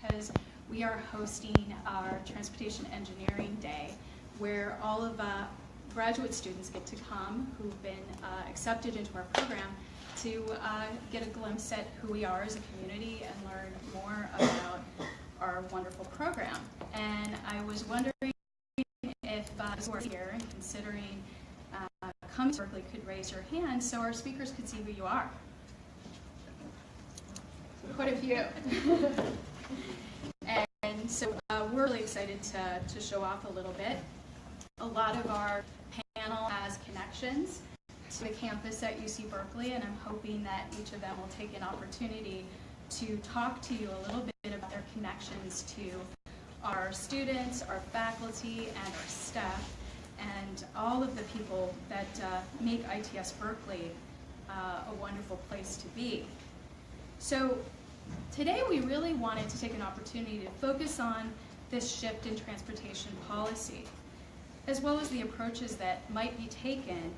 because we are hosting our Transportation Engineering Day, where all of graduate students get to come who've been accepted into our program to get a glimpse at who we are as a community and learn more about our wonderful program. And I was wondering if those who are here and considering coming to Berkeley could raise your hand so our speakers could see who you are. Quite a few. And so we're really excited to show off a little bit. A lot of our panel has connections to the campus at UC Berkeley, and I'm hoping that each of them will take an opportunity to talk to you a little bit about their connections to our students, our faculty, and our staff, and all of the people that make ITS Berkeley a wonderful place to be. So today we really wanted to take an opportunity to focus on this shift in transportation policy, as well as the approaches that might be taken,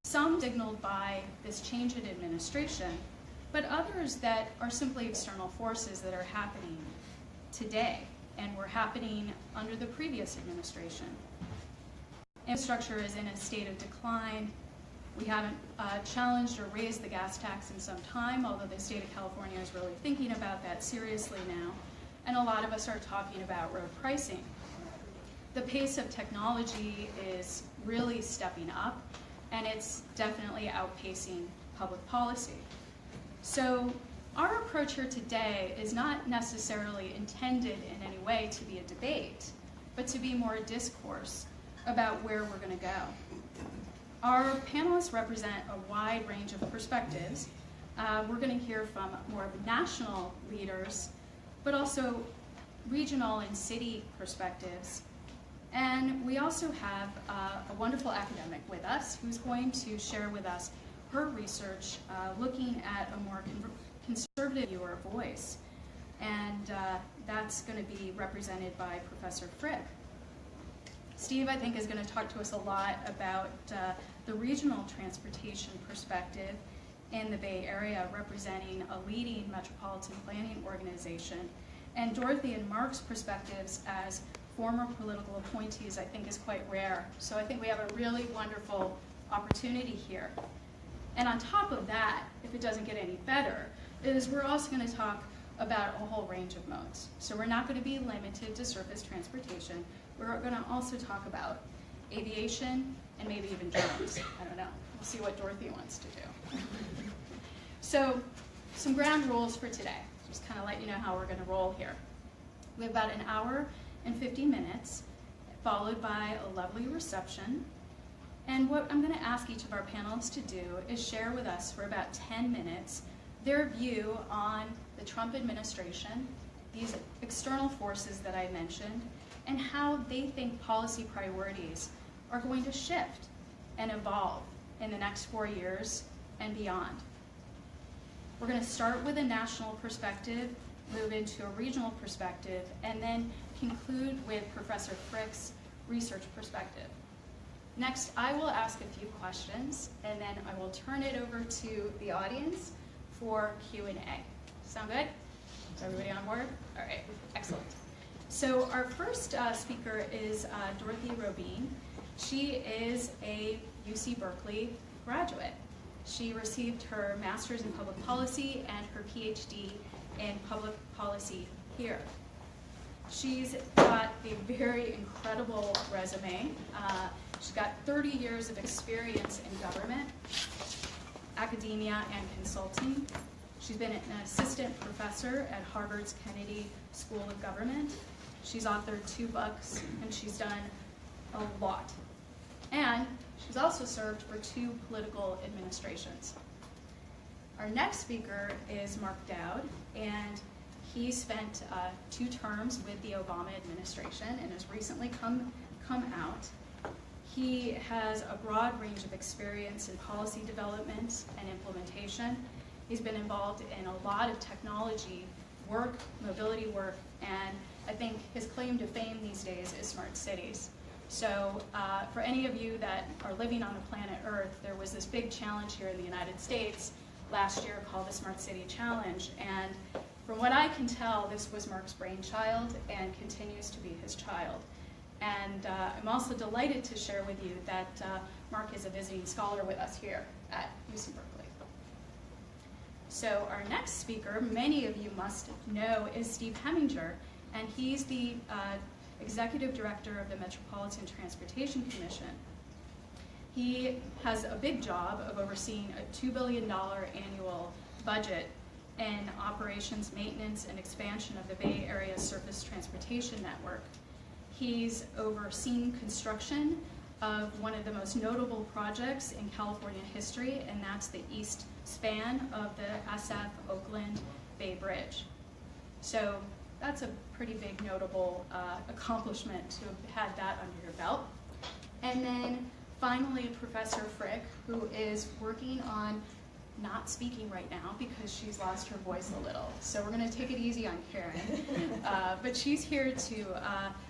some signaled by this change in administration, but others that are simply external forces that are happening today and were happening under the previous administration. Infrastructure is in a state of decline. We haven't challenged or raised the gas tax in some time, although the state of California is really thinking about that seriously now. And a lot of us are talking about road pricing. The pace of technology is really stepping up, and it's definitely outpacing public policy. So our approach here today is not necessarily intended in any way to be a debate, but to be more a discourse about where we're going to go. Our panelists represent a wide range of perspectives. We're going to hear from more of national leaders, but also regional and city perspectives. And we also have a wonderful academic with us who's going to share with us her research looking at a more conservative view or voice. And that's going to be represented by Professor Frick. Steve, I think, is going to talk to us a lot about the regional transportation perspective in the Bay Area, representing a leading metropolitan planning organization. And Dorothy and Mark's perspectives as former political appointees, I think, is quite rare. So I think we have a really wonderful opportunity here. And on top of that, if it doesn't get any better, is we're also going to talk about a whole range of modes. So we're not going to be limited to surface transportation. We're going to also talk about aviation and maybe even drones. I don't know. We'll see what Dorothy wants to do. So some ground rules for today. Just kind of let you know how we're going to roll here. We have about an hour and 50 minutes, followed by a lovely reception. And what I'm going to ask each of our panelists to do is share with us for about 10 minutes their view on the Trump administration, these external forces that I mentioned, and how they think policy priorities are going to shift and evolve in the next 4 years and beyond. We're going to start with a national perspective, move into a regional perspective, and then conclude with Professor Frick's research perspective. Next, I will ask a few questions, and then I will turn it over to the audience for Q&A. Sound good? Is everybody on board? All right, excellent. So our first speaker is Dorothy Robyn. She is a UC Berkeley graduate. She received her master's in public policy and her PhD in public policy here. She's got a very incredible resume. She's got 30 years of experience in government, academia, and consulting. She's been an assistant professor at Harvard's Kennedy School of Government. She's authored 2 books, and she's done a lot. And she's also served for 2 political administrations. Our next speaker is Mark Dowd, and he spent 2 terms with the Obama administration and has recently come out. He has a broad range of experience in policy development and implementation. He's been involved in a lot of technology work, mobility work, and I think his claim to fame these days is smart cities. So for any of you that are living on the planet Earth, there was this big challenge here in the United States last year called the Smart City Challenge, and from what I can tell, this was Mark's brainchild and continues to be his child. And I'm also delighted to share with you that Mark is a visiting scholar with us here at UC Berkeley. So our next speaker, many of you must know, is Steve Heminger, and he's the Executive Director of the Metropolitan Transportation Commission. He has a big job of overseeing a $2 billion annual budget in operations, maintenance, and expansion of the Bay Area surface transportation network. He's overseen construction of one of the most notable projects in California history, and that's the east span of the SF-Oakland Bay Bridge. So that's a pretty big notable accomplishment to have had that under your belt. And then finally, Professor Frick, who is working on not speaking right now because she's lost her voice a little. So we're going to take it easy on Karen. But she's here to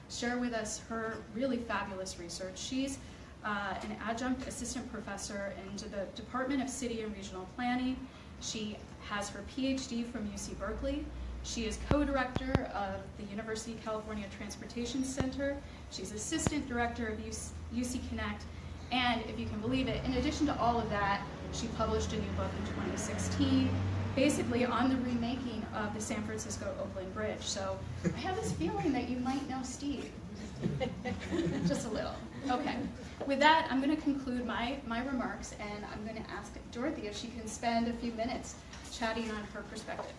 share with us her really fabulous research. She's an adjunct assistant professor in the Department of City and Regional Planning. She has her PhD from UC Berkeley. She is co-director of the University of California Transportation Center. She's assistant director of UC Connect. And if you can believe it, in addition to all of that, she published a new book in 2016, basically on the remaking of the San Francisco-Oakland Bridge. So I have this feeling that you might know Steve. Just a little. Okay. With that, I'm going to conclude my remarks, and I'm going to ask Dorothy if she can spend a few minutes chatting on her perspective.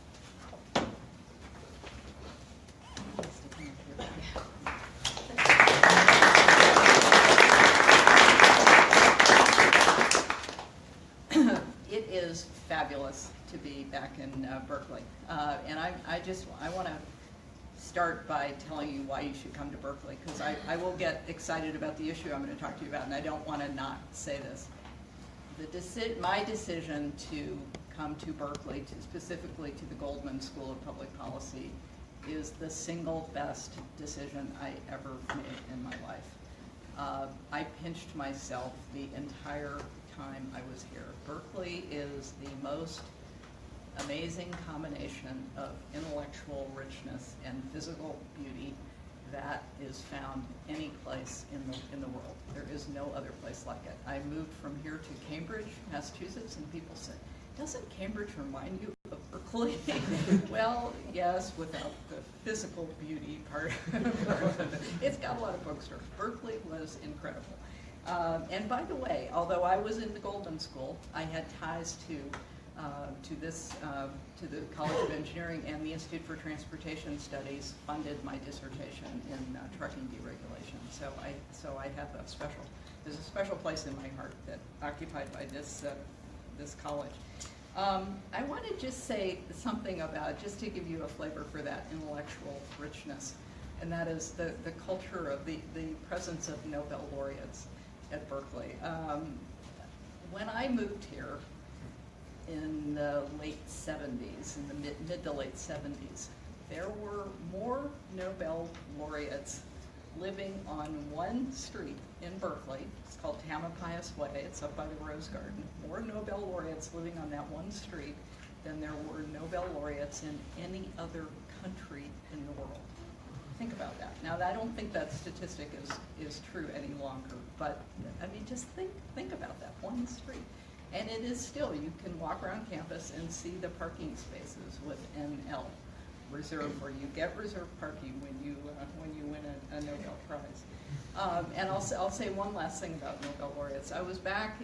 It is fabulous to be back in Berkeley, and I want to start by telling you why you should come to Berkeley, because I will get excited about the issue I'm going to talk to you about, and I don't want to not say this. My decision to come to Berkeley, specifically to the Goldman School of Public Policy, is the single best decision I ever made in my life. I pinched myself the entire time I was here. Berkeley is the most amazing combination of intellectual richness and physical beauty that is found any place in the world. There is no other place like it. I moved from here to Cambridge, Massachusetts, and people said, "Doesn't Cambridge remind you of Berkeley?" Well, yes, without the physical beauty part of it. It's got a lot of bookstores. Berkeley was incredible. And by the way, although I was in the Goldman School, I had ties to the College of Engineering, and the Institute for Transportation Studies funded my dissertation in trucking deregulation. So I have there's a special place in my heart that occupied by this college. I want to just say something about, just to give you a flavor for that intellectual richness, and that is the culture of the presence of Nobel laureates at Berkeley. When I moved here in the late 70s, in the mid to late 70s, there were more Nobel laureates living on one street in Berkeley. It's called Tamalpais Way. It's up by the Rose Garden. More Nobel laureates living on that one street than there were Nobel laureates in any other country in the world. Think about that. Now, I don't think that statistic is true any longer, but I mean, just think about that one street. And it is still, you can walk around campus and see the parking spaces with NL reserved, where you get reserved parking when you win a Nobel Prize. And I'll say one last thing about Nobel laureates. I was back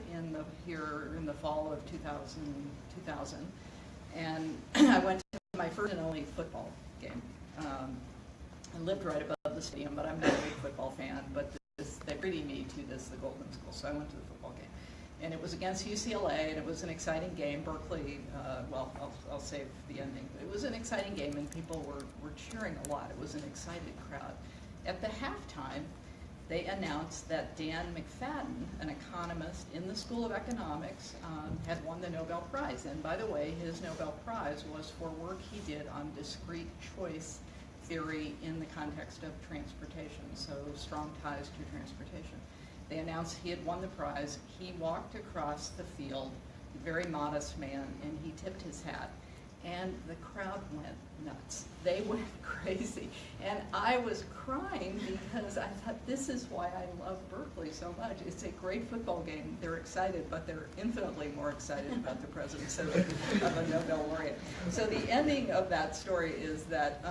here in the fall of 2000, and I went to my first and only football game. I lived right above the stadium, but I'm not a big football fan, but they treated me to the Goldman School, so I went to the football game. And it was against UCLA, and it was an exciting game. Berkeley, well, I'll save the ending, but it was an exciting game, and people were cheering a lot. It was an excited crowd. At the halftime, they announced that Dan McFadden, an economist in the School of Economics, had won the Nobel Prize. And by the way, his Nobel Prize was for work he did on discrete choice theory in the context of transportation, so strong ties to transportation. They announced he had won the prize. He walked across the field, a very modest man, and he tipped his hat. and the crowd went nuts. They went crazy. And I was crying because I thought, this is why I love Berkeley so much. It's a great football game. They're excited, but they're infinitely more excited about the presence of a Nobel laureate. So the ending of that story is that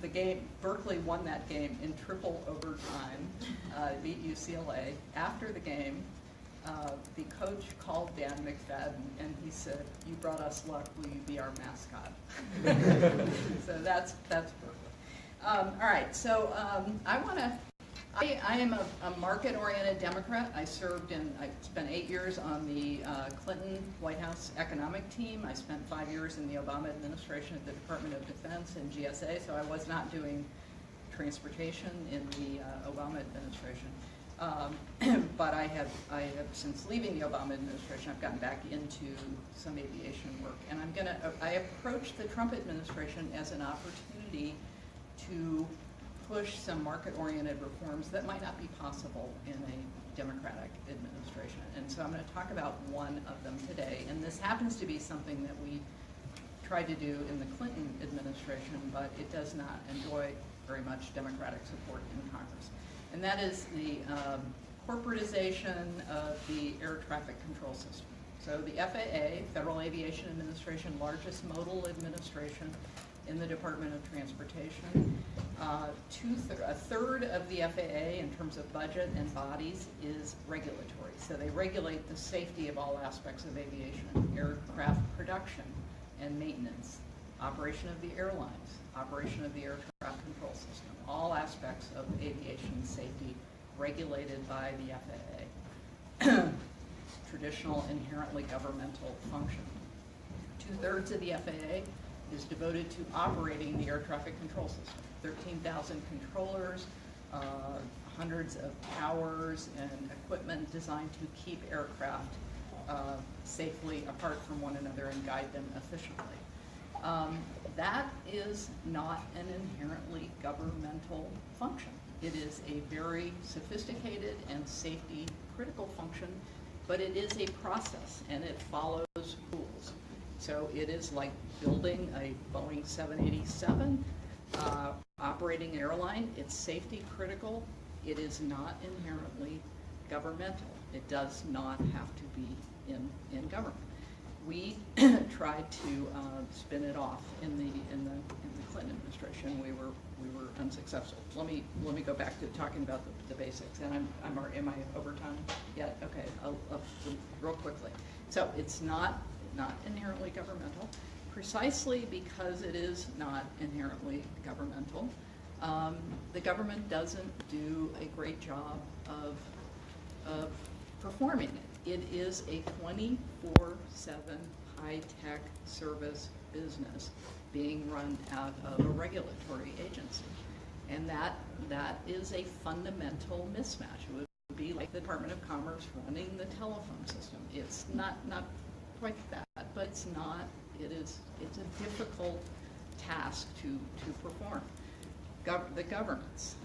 the game, Berkeley won that game in triple overtime, beat UCLA. After the game, the coach called Dan McFadden and he said, "You brought us luck, will you be our mascot?" So that's Berkeley. All right, so I am a market-oriented Democrat. I spent 8 years on the Clinton White House economic team. I spent 5 years in the Obama administration at the Department of Defense and GSA, so I was not doing transportation in the Obama administration. But I have since leaving the Obama administration, I've gotten back into some aviation work, and I approached the Trump administration as an opportunity to push some market-oriented reforms that might not be possible in a Democratic administration. And so I'm going to talk about one of them today, and this happens to be something that we tried to do in the Clinton administration, but it does not enjoy very much Democratic support in Congress. And that is the corporatization of the air traffic control system. So the FAA, Federal Aviation Administration, largest modal administration in the Department of Transportation. A third of the FAA in terms of budget and bodies is regulatory. So they regulate the safety of all aspects of aviation, aircraft production and maintenance, operation of the airlines, operation of the air traffic control system, all aspects of aviation safety regulated by the FAA. Traditional, inherently governmental function. 2/3 of the FAA is devoted to operating the air traffic control system. 13,000 controllers, hundreds of towers and equipment designed to keep aircraft safely apart from one another and guide them efficiently. That is not an inherently governmental function. It is a very sophisticated and safety critical function, but it is a process and it follows rules. So it is like building a Boeing 787, operating an airline. It's safety critical. It is not inherently governmental. It does not have to be in government. We tried to spin it off in the Clinton administration. We were unsuccessful. Let me go back to talking about the basics. And am I over time yet? Okay, I'll real quickly. So it's not inherently governmental, precisely because it is not inherently governmental. The government doesn't do a great job of performing it. It is a 24/7 high-tech service business being run out of a regulatory agency. And that is a fundamental mismatch. It would be like the Department of Commerce running the telephone system. It's not quite that, but it's a difficult task to perform. The governance,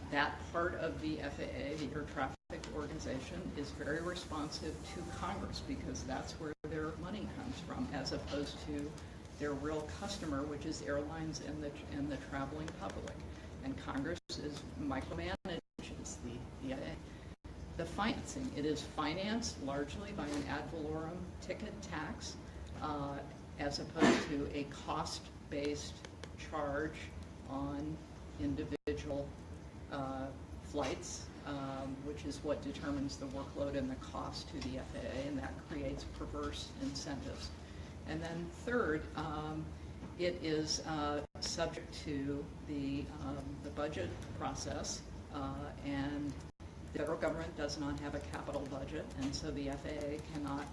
that part of the FAA, the Air Traffic Organization, is very responsive to Congress because that's where their money comes from, as opposed to their real customer, which is airlines and the traveling public. And Congress micromanages the FAA. The financing, it is financed largely by an ad valorem ticket tax, as opposed to a cost-based charge on individual flights, which is what determines the workload and the cost to the FAA, and that creates perverse incentives. And then third, it is subject to the budget process, and the federal government does not have a capital budget, and so the FAA cannot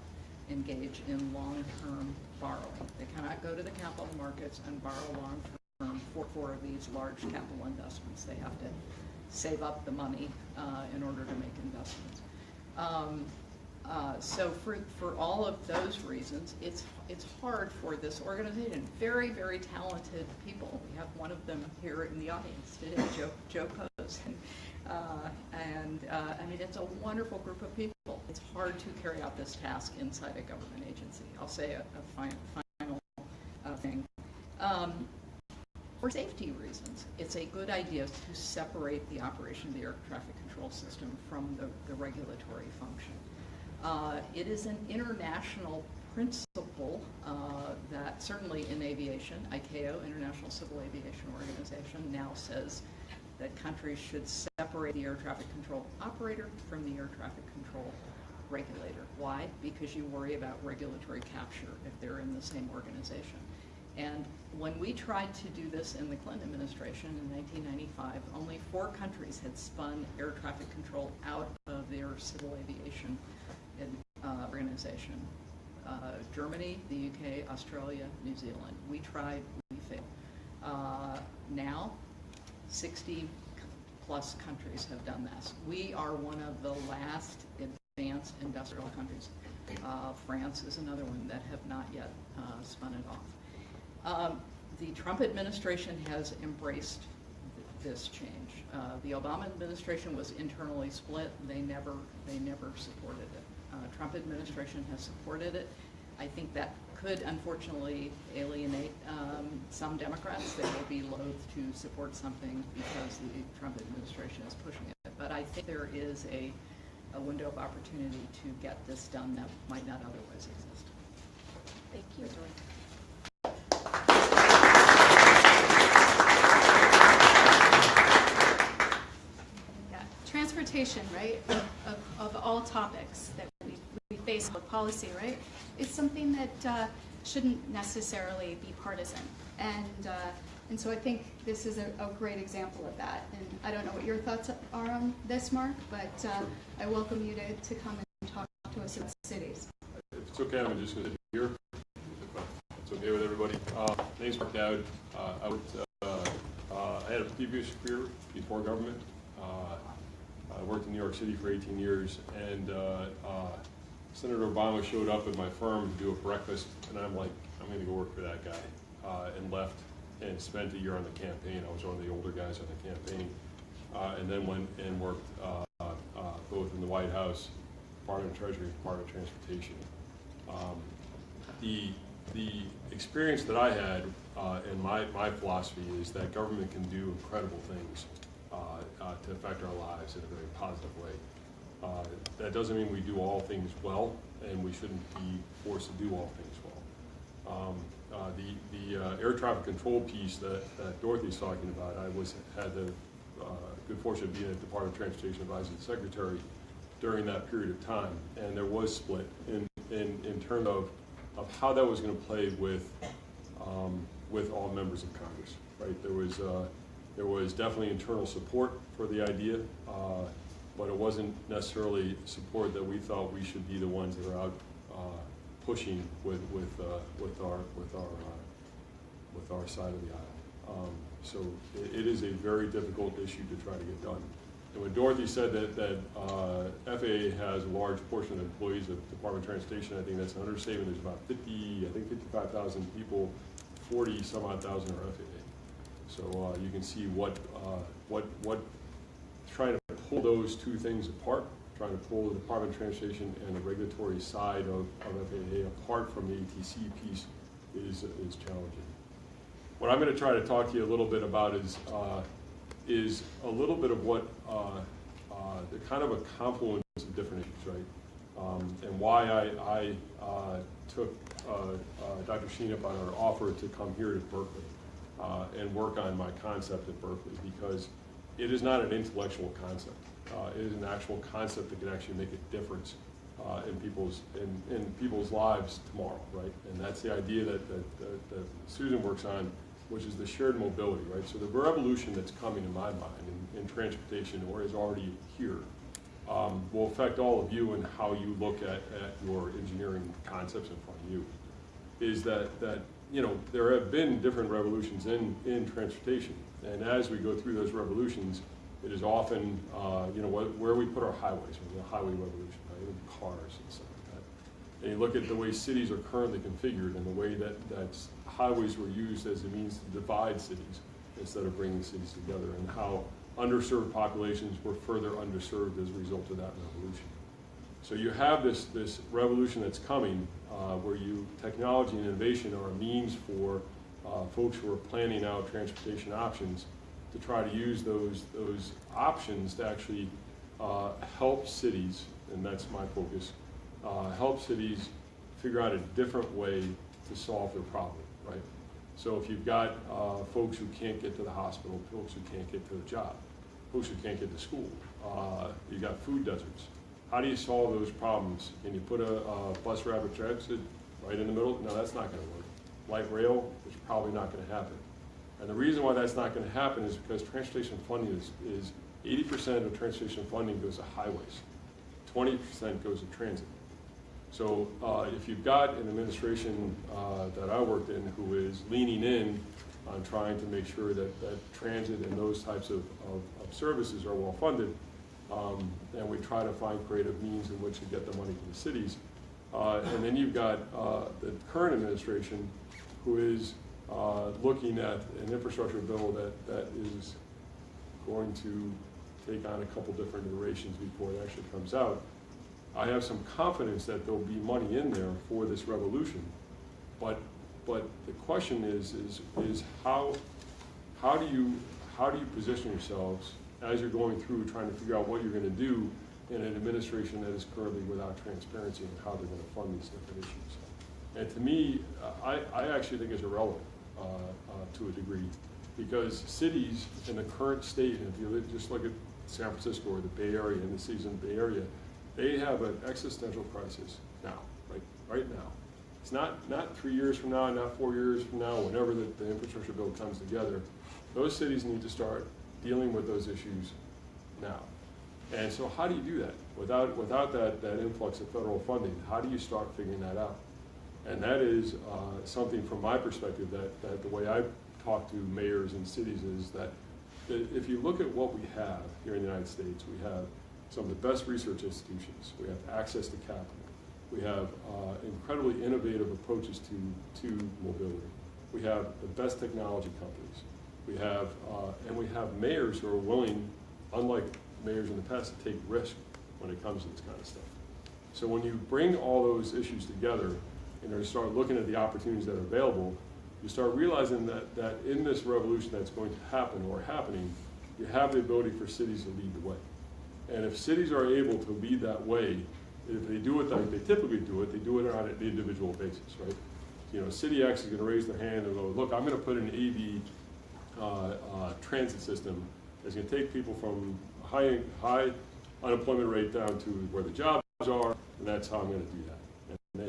engage in long-term borrowing. They cannot go to the capital markets and borrow long-term for these large capital investments. They have to save up the money in order to make investments. So for all of those reasons, it's hard for this organization. Very, very talented people. We have one of them here in the audience today, Joe Pose. I mean, it's a wonderful group of people. It's hard to carry out this task inside a government agency. I'll say a final thing. For safety reasons, it's a good idea to separate the operation of the air traffic control system from the regulatory function. It is an international principle that certainly in aviation, ICAO, International Civil Aviation Organization, now says that countries should separate the air traffic control operator from the air traffic control regulator. Why? Because you worry about regulatory capture if they're in the same organization. And when we tried to do this in the Clinton administration in 1995, only 4 countries had spun air traffic control out of their civil aviation organization. Germany, the UK, Australia, New Zealand. We tried, we failed. Now, 60 plus countries have done this. We are one of the last advanced industrial countries. France is another one that have not yet spun it off. The Trump administration has embraced this change. The Obama administration was internally split. They never supported it. Trump administration has supported it. I think that could unfortunately alienate some Democrats. They will be loath to support something because the Trump administration is pushing it. But I think there is a window of opportunity to get this done that might not otherwise exist. Thank you. Yeah, transportation, right, of all topics that we face with policy, right, it's something that shouldn't necessarily be partisan. And so I think this is a great example of that. And I don't know what your thoughts are on this, Mark, but I welcome you to come and talk to us about cities. If it's okay, I'm just going to sit here. It's okay with everybody. My name's Mark Dowd. I had a previous career before government. I worked in New York City for 18 years, and Senator Obama showed up at my firm to do a breakfast, and I'm like, I'm going to go work for that guy, and left and spent a year on the campaign. I was one of the older guys on the campaign, and then went and worked both in the White House, Department of Treasury, Department of Transportation. The experience that I had and my philosophy is that government can do incredible things to affect our lives in a very positive way. That doesn't mean we do all things well, and we shouldn't be forced to do all things well. The air traffic control piece that Dorothy's talking about, I had the good fortune of being at the Department of Transportation advising the Secretary during that period of time, and there was split in terms of how that was going to play with all members of Congress. Right? There was definitely internal support for the idea, but it wasn't necessarily support that we thought we should be the ones that are out pushing with our side of the aisle. So it is a very difficult issue to try to get done. And when Dorothy said that FAA has a large portion of employees of the Department of Transportation, I think that's an understatement. There's about 55,000 people, 40 some odd thousand are FAA. So you can see what trying to pull those two things apart, trying to pull the Department of Transportation and the regulatory side of FAA apart from the ATC piece is challenging. What I'm going to try to talk to you a little bit about is a little bit of what the kind of a confluence of different issues, right? And why I took Dr. Shaheen up on our offer to come here to Berkeley and work on my concept at Berkeley, because it is not an intellectual concept. It is an actual concept that can actually make a difference in people's lives tomorrow, right? And that's the idea that Susan works on, which is the shared mobility, right? So the revolution that's coming in my mind in transportation, or is already here, will affect all of you and how you look at your engineering concepts in front of you. Is that you know, there have been different revolutions in transportation, and as we go through those revolutions, it is often you know, where we put our highways, the highway revolution, right? Even cars and stuff like that. And you look at the way cities are currently configured and the way that highways were used as a means to divide cities instead of bringing cities together, and how underserved populations were further underserved as a result of that revolution. So you have this revolution that's coming where technology and innovation are a means for folks who are planning out transportation options to try to use those options to actually help cities, and that's my focus, help cities figure out a different way to solve their problem, right? So if you've got folks who can't get to the hospital, folks who can't get to the job, folks who can't get to school, you've got food deserts. How do you solve those problems? Can you put a bus rapid transit right in the middle? No, that's not going to work. Light rail is probably not going to happen. And the reason why that's not going to happen is because transportation funding is 80% of transportation funding goes to highways, 20% goes to transit. So if you've got an administration that I worked in who is leaning in on trying to make sure that transit and those types of services are well funded, and we try to find creative means in which to get the money to the cities. And then you've got the current administration who is looking at an infrastructure bill that is going to take on a couple different iterations before it actually comes out. I have some confidence that there'll be money in there for this revolution, but the question is how do you position yourselves as you're going through trying to figure out what you're going to do in an administration that is currently without transparency in how they're going to fund these different issues. And to me, I actually think it's irrelevant to a degree, because cities in the current state, and if you just look at San Francisco or the Bay Area and the cities in the Bay Area, they have an existential crisis now, right now. It's not 3 years from now, not 4 years from now, whenever the infrastructure bill comes together. Those cities need to start dealing with those issues now. And so how do you do that? Without that influx of federal funding, how do you start figuring that out? And that is something from my perspective that the way I talk to mayors and cities is that if you look at what we have here in the United States, we have some of the best research institutions. We have access to capital. We have incredibly innovative approaches to mobility. We have the best technology companies. We have mayors who are willing, unlike mayors in the past, to take risk when it comes to this kind of stuff. So when you bring all those issues together and you start looking at the opportunities that are available, you start realizing that in this revolution that's going to happen or happening, you have the ability for cities to lead the way. And if cities are able to lead that way, if they do it like they typically do it, they do it on an individual basis, right? You know, City X is going to raise their hand and go, look, I'm going to put an AV transit system that's going to take people from high unemployment rate down to where the jobs are, and that's how I'm going to do that. And they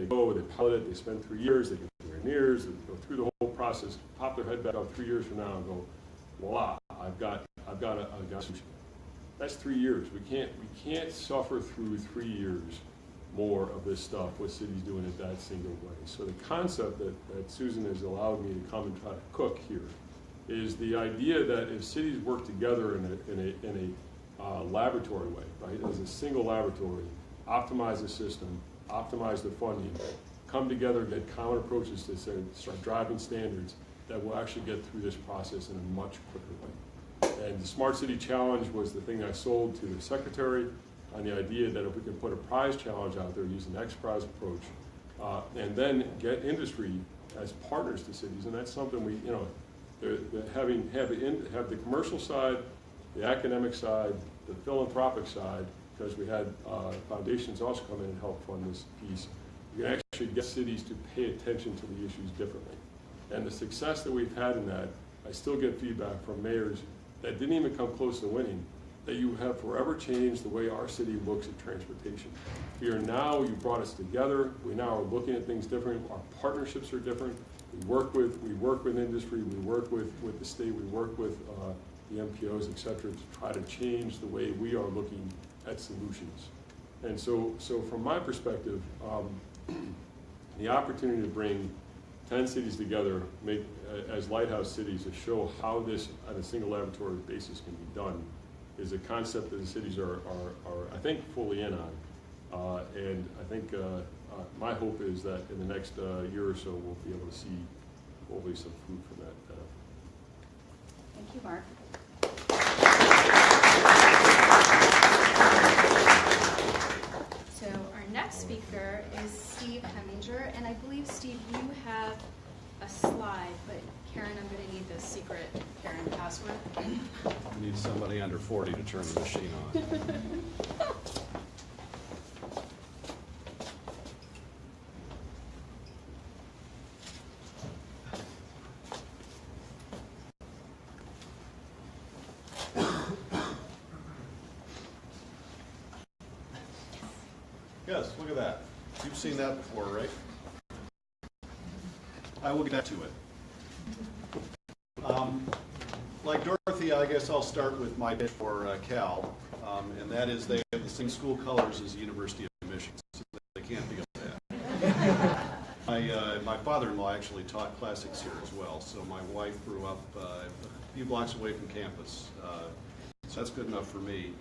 go, they pilot it, they spend 3 years, they get their engineers, they go through the whole process, pop their head back up 3 years from now and go, voila, I've got a solution. That's 3 years. We can't suffer through 3 years more of this stuff with cities doing it that single way. So the concept that Susan has allowed me to come and try to cook here is the idea that if cities work together in a laboratory way, right, as a single laboratory, optimize the system, optimize the funding, come together, get common approaches to start driving standards, that will actually get through this process in a much quicker way. And the Smart City Challenge was the thing I sold to the secretary on the idea that if we can put a prize challenge out there using the X Prize approach, and then get industry as partners to cities, and that's something we, you know, have the commercial side, the academic side, the philanthropic side, because we had foundations also come in and help fund this piece. You can actually get cities to pay attention to the issues differently. And the success that we've had in that, I still get feedback from mayors that didn't even come close to winning, that you have forever changed the way our city looks at transportation. We are now, you brought us together, we now are looking at things different, our partnerships are different, we work with industry, we work with the state, we work with the MPOs, et cetera, to try to change the way we are looking at solutions. And so from my perspective, the opportunity to bring 10 cities together, make as lighthouse cities, to show how this on a single laboratory basis can be done, is a concept that the cities are I think, fully in on. And I think my hope is that in the next year or so, we'll be able to see hopefully some fruit from that. Thank you, Mark. So our next speaker is Steve Heminger, and I believe, Steve, you have a slide password. We need somebody under 40 to turn the machine on. Yes, look at that. You've seen that before, right? I will get back to it. Like Dorothy, I guess I'll start with my bid for Cal, and that is they have the same school colors as the University of Michigan, so they can't be bad. My father-in-law actually taught classics here as well, so my wife grew up a few blocks away from campus, so that's good enough for me.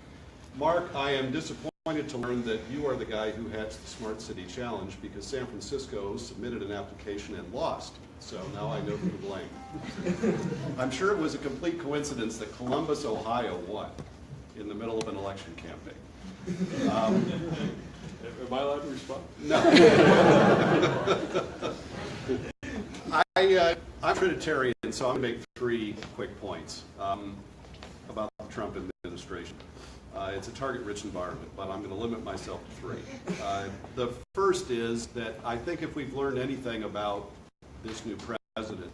Mark, I am disappointed to learn that you are the guy who hatched the Smart City Challenge because San Francisco submitted an application and lost. So now I know who to blame. I'm sure it was a complete coincidence that Columbus, Ohio won in the middle of an election campaign. Am I allowed to respond? No. I'm Trinitarian, so I'm going to make 3 quick points about the Trump administration. It's a target-rich environment, but I'm going to limit myself to 3. The first is that I think if we've learned anything about this new president,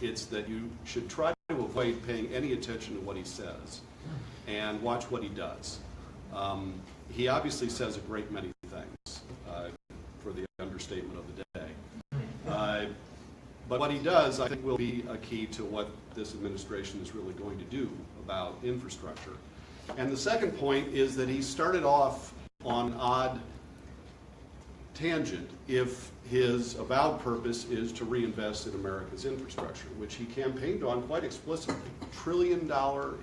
it's that you should try to avoid paying any attention to what he says and watch what he does. He obviously says a great many things, for the understatement of the day. But what he does, I think, will be a key to what this administration is really going to do about infrastructure. And the second point is that he started off on an odd tangent if his avowed purpose is to reinvest in America's infrastructure, which he campaigned on quite explicitly. $1 trillion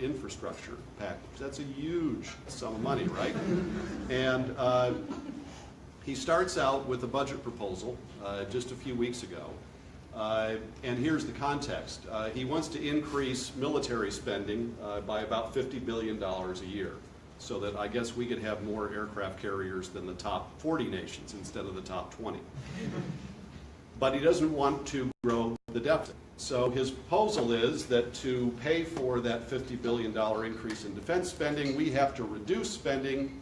infrastructure package. That's a huge sum of money, right? And he starts out with a budget proposal just a few weeks ago. And here's the context. He wants to increase military spending by about $50 billion a year, so that I guess we could have more aircraft carriers than the top 40 nations instead of the top 20. But he doesn't want to grow the deficit. So his proposal is that to pay for that $50 billion increase in defense spending, we have to reduce spending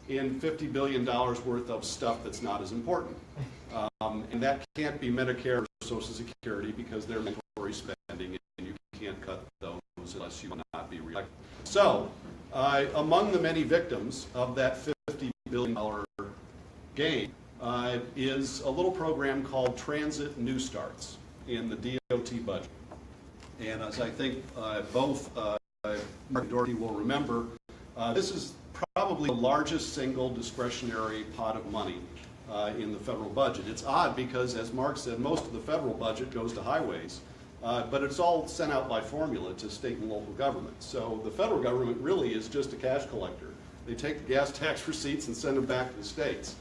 in $50 billion worth of stuff that's not as important. And that can't be Medicare or Social Security because they're mandatory spending and you can't cut those unless you will not be reelected. So, among the many victims of that $50 billion gain is a little program called Transit New Starts in the DOT budget. And as I think both Mark and Dorothy will remember, this is probably the largest single discretionary pot of money in the federal budget. It's odd because, as Mark said, most of the federal budget goes to highways, but it's all sent out by formula to state and local governments. So the federal government really is just a cash collector. They take the gas tax receipts and send them back to the states.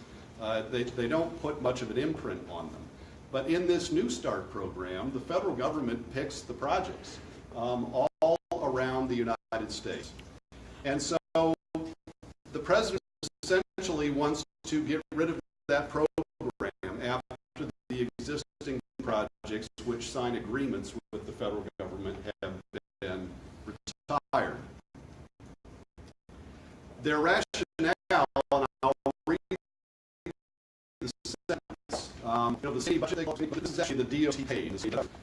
They don't put much of an imprint on them. But in this New Start program, the federal government picks the projects all around the United States. And so the president essentially wants to get rid of that program after the existing projects which sign agreements with the federal government have been retired. Their rationale, and I'll read the sentence, the city budget, this is actually the DOT paid.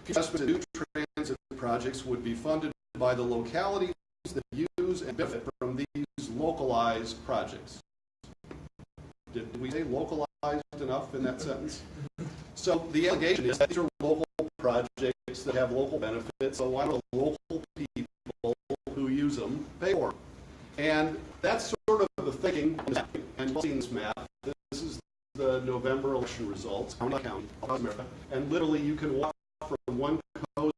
Investment in new transit projects would be funded by the localities that use and benefit from these localized projects. Did we say localized enough in that sentence? So the allegation is that these are local projects that have local benefits, so why don't the local people who use them pay for them? And that's sort of the thinking, and you've seen this map. This is the November election results, county, across America, and literally you can walk from one coast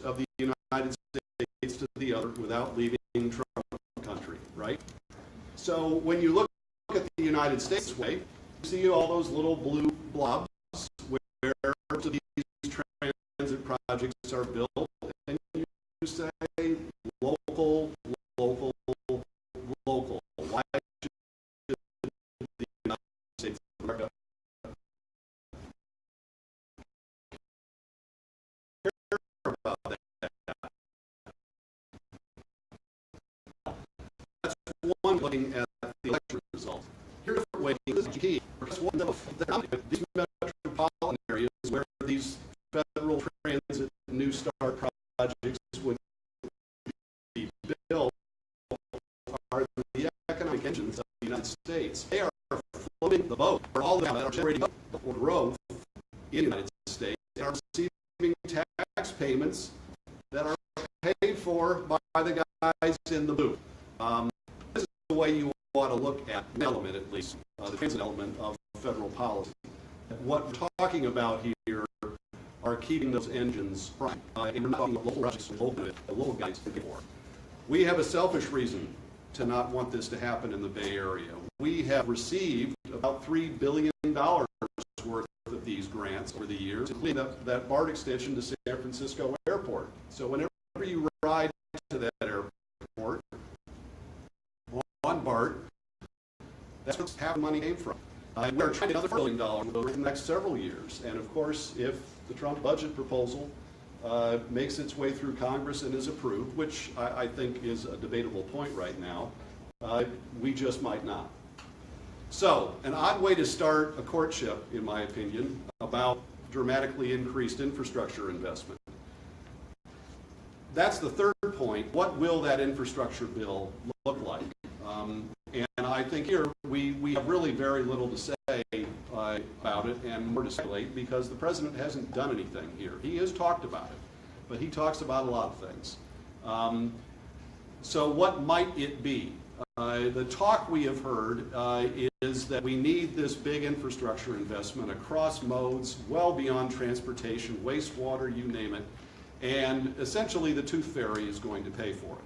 of the United States to the other without leaving Trump country, right? So when you look at the United States this way, you see all those little blue blobs where these transit projects are built, and you say local, local, local. Why should the United States of America care about that? one looking at the election results. Here's a different way to this is key. These metropolitan areas where these federal transit new start projects would be built are the economic engines of the United States. They are floating the boat for all that are generating growth in the United States and are receiving tax payments that are paid for by the guys in the blue. This is the way you ought to look at an element, at least, the transit element of federal policy. What we're talking about here are keeping those engines running. And we're not talking about local projects, local guys to pay for. We have a selfish reason to not want this to happen in the Bay Area. We have received about $3 billion worth of these grants over the years, including that BART extension to San Francisco Airport. So whenever you ride to that airport on BART, that's where half the money came from. We are trying to get another $4 billion over the next several years. And of course, if the Trump budget proposal makes its way through Congress and is approved, which I think is a debatable point right now, we just might not. So, an odd way to start a courtship, in my opinion, about dramatically increased infrastructure investment. That's the third point. What will that infrastructure bill look like? And I think here we have really very little to say about it and more to speculate because the president hasn't done anything here. He has talked about it, but he talks about a lot of things. So what might it be? The talk we have heard is that we need this big infrastructure investment across modes, well beyond transportation, wastewater, you name it, and essentially the tooth fairy is going to pay for it.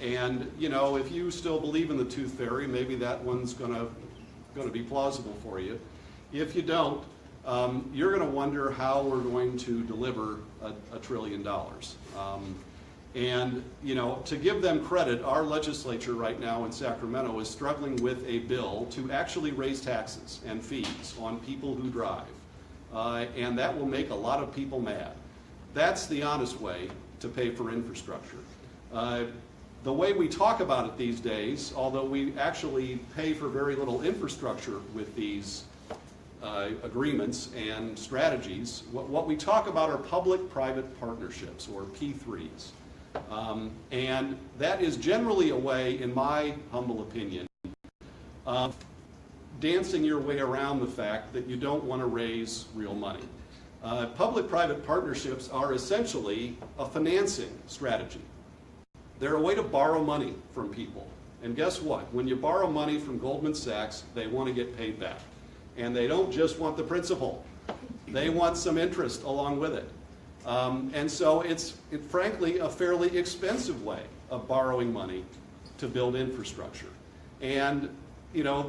And you know, if you still believe in the tooth fairy, maybe that one's going to be plausible for you. If you don't, you're going to wonder how we're going to deliver $1 trillion. And you know, to give them credit, our legislature right now in Sacramento is struggling with a bill to actually raise taxes and fees on people who drive, and that will make a lot of people mad. That's the honest way to pay for infrastructure. The way we talk about it these days, although we actually pay for very little infrastructure with these agreements and strategies, what we talk about are public-private partnerships, or P3s. And that is generally a way, in my humble opinion, of dancing your way around the fact that you don't want to raise real money. Public-private partnerships are essentially a financing strategy. They're a way to borrow money from people. And guess what? When you borrow money from Goldman Sachs, they want to get paid back. And they don't just want the principal. They want some interest along with it. And so it's frankly a fairly expensive way of borrowing money to build infrastructure. And you know,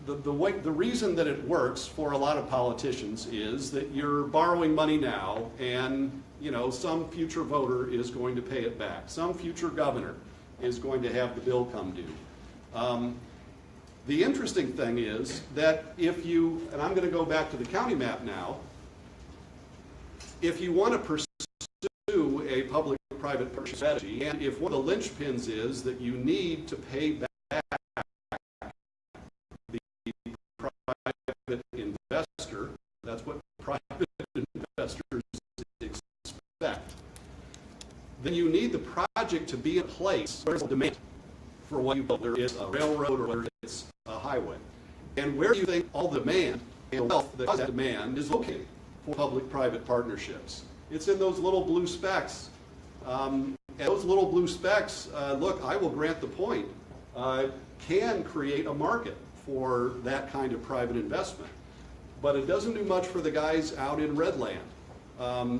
the reason that it works for a lot of politicians is that you're borrowing money now, and you know, some future voter is going to pay it back. Some future governor is going to have the bill come due. The interesting thing is that if you, and I'm going to go back to the county map now, if you want to pursue a public-private partnership strategy, and if one of the linchpins is that you need to pay back the private investor, that's what private investors expect, then you need the project to be in place where there's a demand for what you build, whether it's a railroad or whether it's a highway. And where do you think all the demand and wealth that causes that demand is located for public-private partnerships? It's in those little blue specks. And those little blue specks, look, I will grant the point, can create a market for that kind of private investment. But it doesn't do much for the guys out in red land.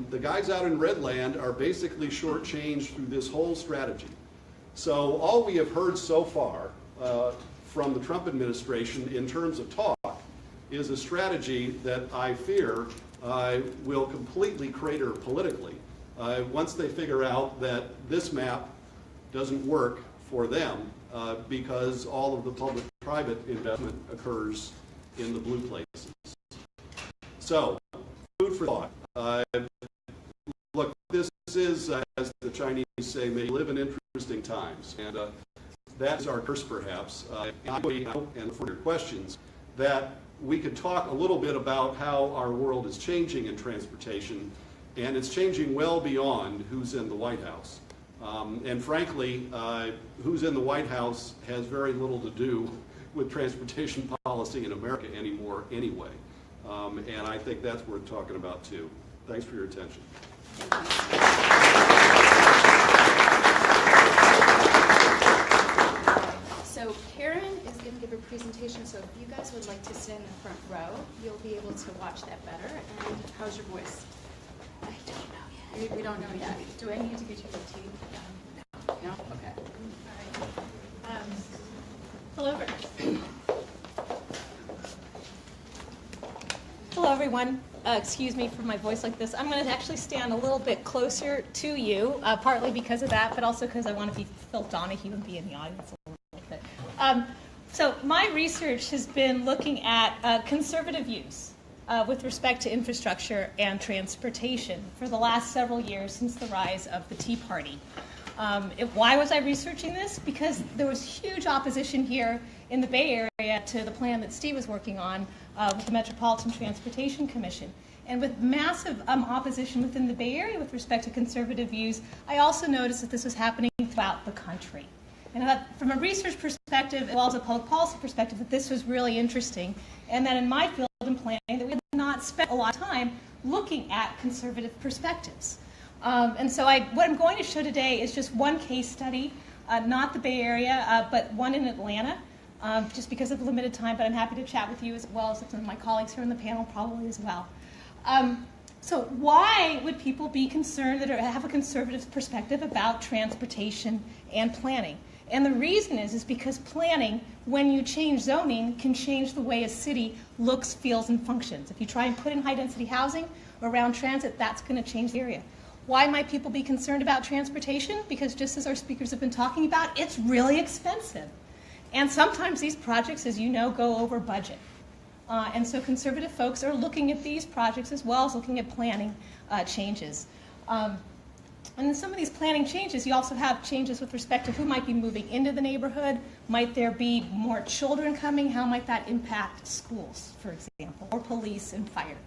The guys out in red land are basically shortchanged through this whole strategy. So all we have heard so far from the Trump administration in terms of talk is a strategy that I fear will completely crater politically once they figure out that this map doesn't work for them because all of the public-private investment occurs in the blue places. So, food for thought. Look, this is, as the Chinese say, may live in interesting times. And that is our curse perhaps, and for your questions, that we could talk a little bit about how our world is changing in transportation, and it's changing well beyond who's in the White House. And frankly, who's in the White House has very little to do with transportation policy in America anymore anyway. And I think that's worth talking about too. Thanks for your attention. So Karen is going to give a presentation, so if you guys would like to sit in the front row, you'll be able to watch that better. And how's your voice? I don't know yet. We don't know yet. Do I need to get you the tea? No? Okay. All right. Hello, Berkeley. Hello, everyone. Excuse me for my voice like this. I'm going to actually stand a little bit closer to you, partly because of that, but also because I want to be Phil Donahue and be in the audience a little bit. So my research has been looking at conservative views with respect to infrastructure and transportation for the last several years since the rise of the Tea Party. Why was I researching this? Because there was huge opposition here in the Bay Area to the plan that Steve was working on with the Metropolitan Transportation Commission. And with massive opposition within the Bay Area with respect to conservative views, I also noticed that this was happening throughout the country. And that from a research perspective, as well as a public policy perspective, that this was really interesting. And that in my field in planning, that we had not spent a lot of time looking at conservative perspectives. And so what I'm going to show today is just one case study, not the Bay Area, but one in Atlanta, just because of limited time, but I'm happy to chat with you as well as some of my colleagues here on the panel probably as well. So why would people be concerned that have a conservative perspective about transportation and planning? And the reason is because planning, when you change zoning, can change the way a city looks, feels, and functions. If you try and put in high-density housing around transit, that's going to change the area. Why might people be concerned about transportation? Because just as our speakers have been talking about, it's really expensive. And sometimes these projects, as you know, go over budget. And so conservative folks are looking at these projects as well as looking at planning changes. And in some of these planning changes, you also have changes with respect to who might be moving into the neighborhood. Might there be more children coming? How might that impact schools, for example, or police and fire?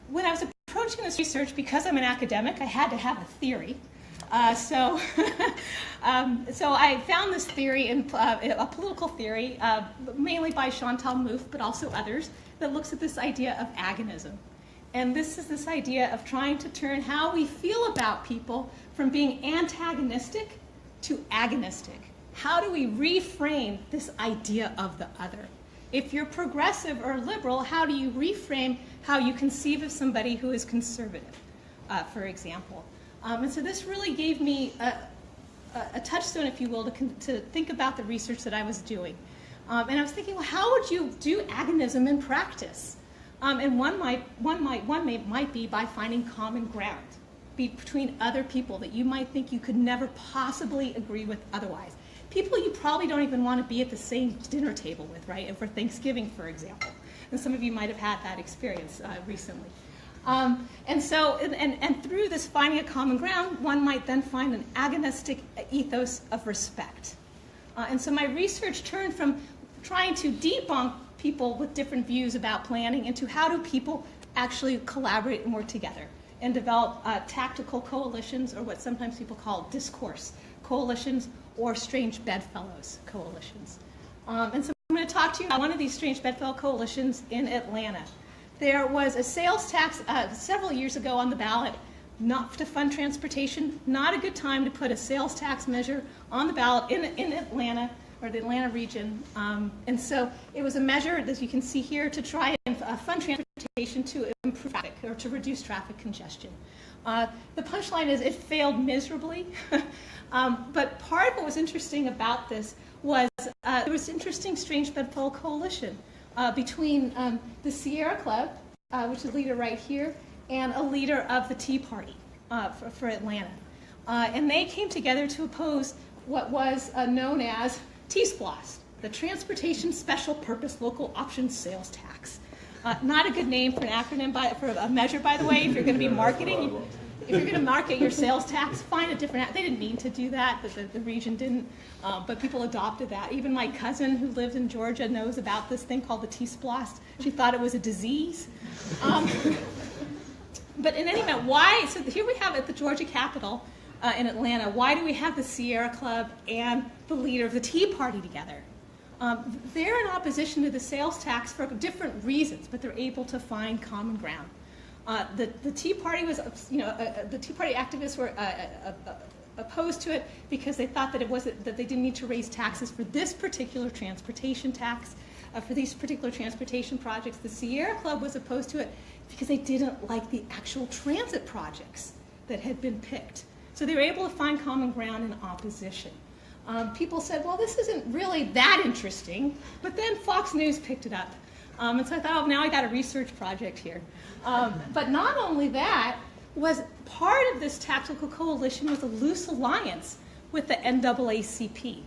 When I was approaching this research, because I'm an academic, I had to have a theory. So I found this theory, a political theory, mainly by Chantal Mouffe, but also others, that looks at this idea of agonism. And this is this idea of trying to turn how we feel about people from being antagonistic to agonistic. How do we reframe this idea of the other? If you're progressive or liberal, how do you reframe how you conceive of somebody who is conservative, for example? And so this really gave me a touchstone, if you will, to think about the research that I was doing. And I was thinking, well, how would you do agonism in practice? And one might be by finding common ground between other people that you might think you could never possibly agree with otherwise. People you probably don't even want to be at the same dinner table with, right? And for Thanksgiving, for example. And some of you might have had that experience recently. And through this finding a common ground, one might then find an agonistic ethos of respect. And so my research turned from trying to debunk people with different views about planning into how do people actually collaborate and work together and develop tactical coalitions, or what sometimes people call discourse coalitions, or strange bedfellows coalitions. And so I'm going to talk to you about one of these strange bedfellow coalitions in Atlanta. There was a sales tax several years ago on the ballot, not to fund transportation. Not a good time to put a sales tax measure on the ballot in Atlanta, or the Atlanta region. And so it was a measure, as you can see here, to try and fund transportation to improve traffic, or to reduce traffic congestion. The punchline is it failed miserably. But part of what was interesting about this was there was interesting strange bedfellow coalition between the Sierra Club, which is a leader right here, and a leader of the Tea Party for Atlanta. And they came together to oppose what was known as T-SPLOST, the Transportation Special Purpose Local Option Sales Tax. Not a good name for an acronym, for a measure, by the way, if you're going to be marketing. if you're going to market your sales tax, find a different, they didn't mean to do that, but the region didn't, but people adopted that. Even my cousin who lived in Georgia knows about this thing called the T-Splost. She thought it was a disease. But in any event, why, so here we have at the Georgia Capitol in Atlanta, why do we have the Sierra Club and the leader of the Tea Party together? They're in opposition to the sales tax for different reasons, but they're able to find common ground. The Tea Party was, the Tea Party activists were opposed to it because they thought that that they didn't need to raise taxes for this particular transportation tax, for these particular transportation projects. The Sierra Club was opposed to it because they didn't like the actual transit projects that had been picked. So they were able to find common ground in opposition. People said, well, this isn't really that interesting, but then Fox News picked it up. And so I thought, oh, now I got a research project here. But not only that, was part of this tactical coalition was a loose alliance with the NAACP,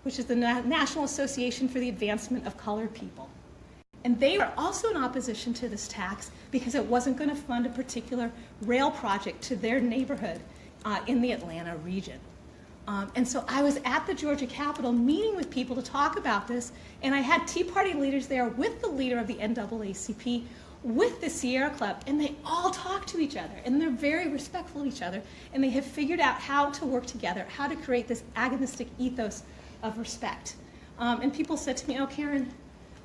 which is the National Association for the Advancement of Colored People. And they were also in opposition to this tax because it wasn't going to fund a particular rail project to their neighborhood in the Atlanta region. And so I was at the Georgia Capitol meeting with people to talk about this, and I had Tea Party leaders there with the leader of the NAACP, with the Sierra Club, and they all talk to each other, and they're very respectful of each other, and they have figured out how to work together, how to create this agonistic ethos of respect. And people said to me, oh, Karen,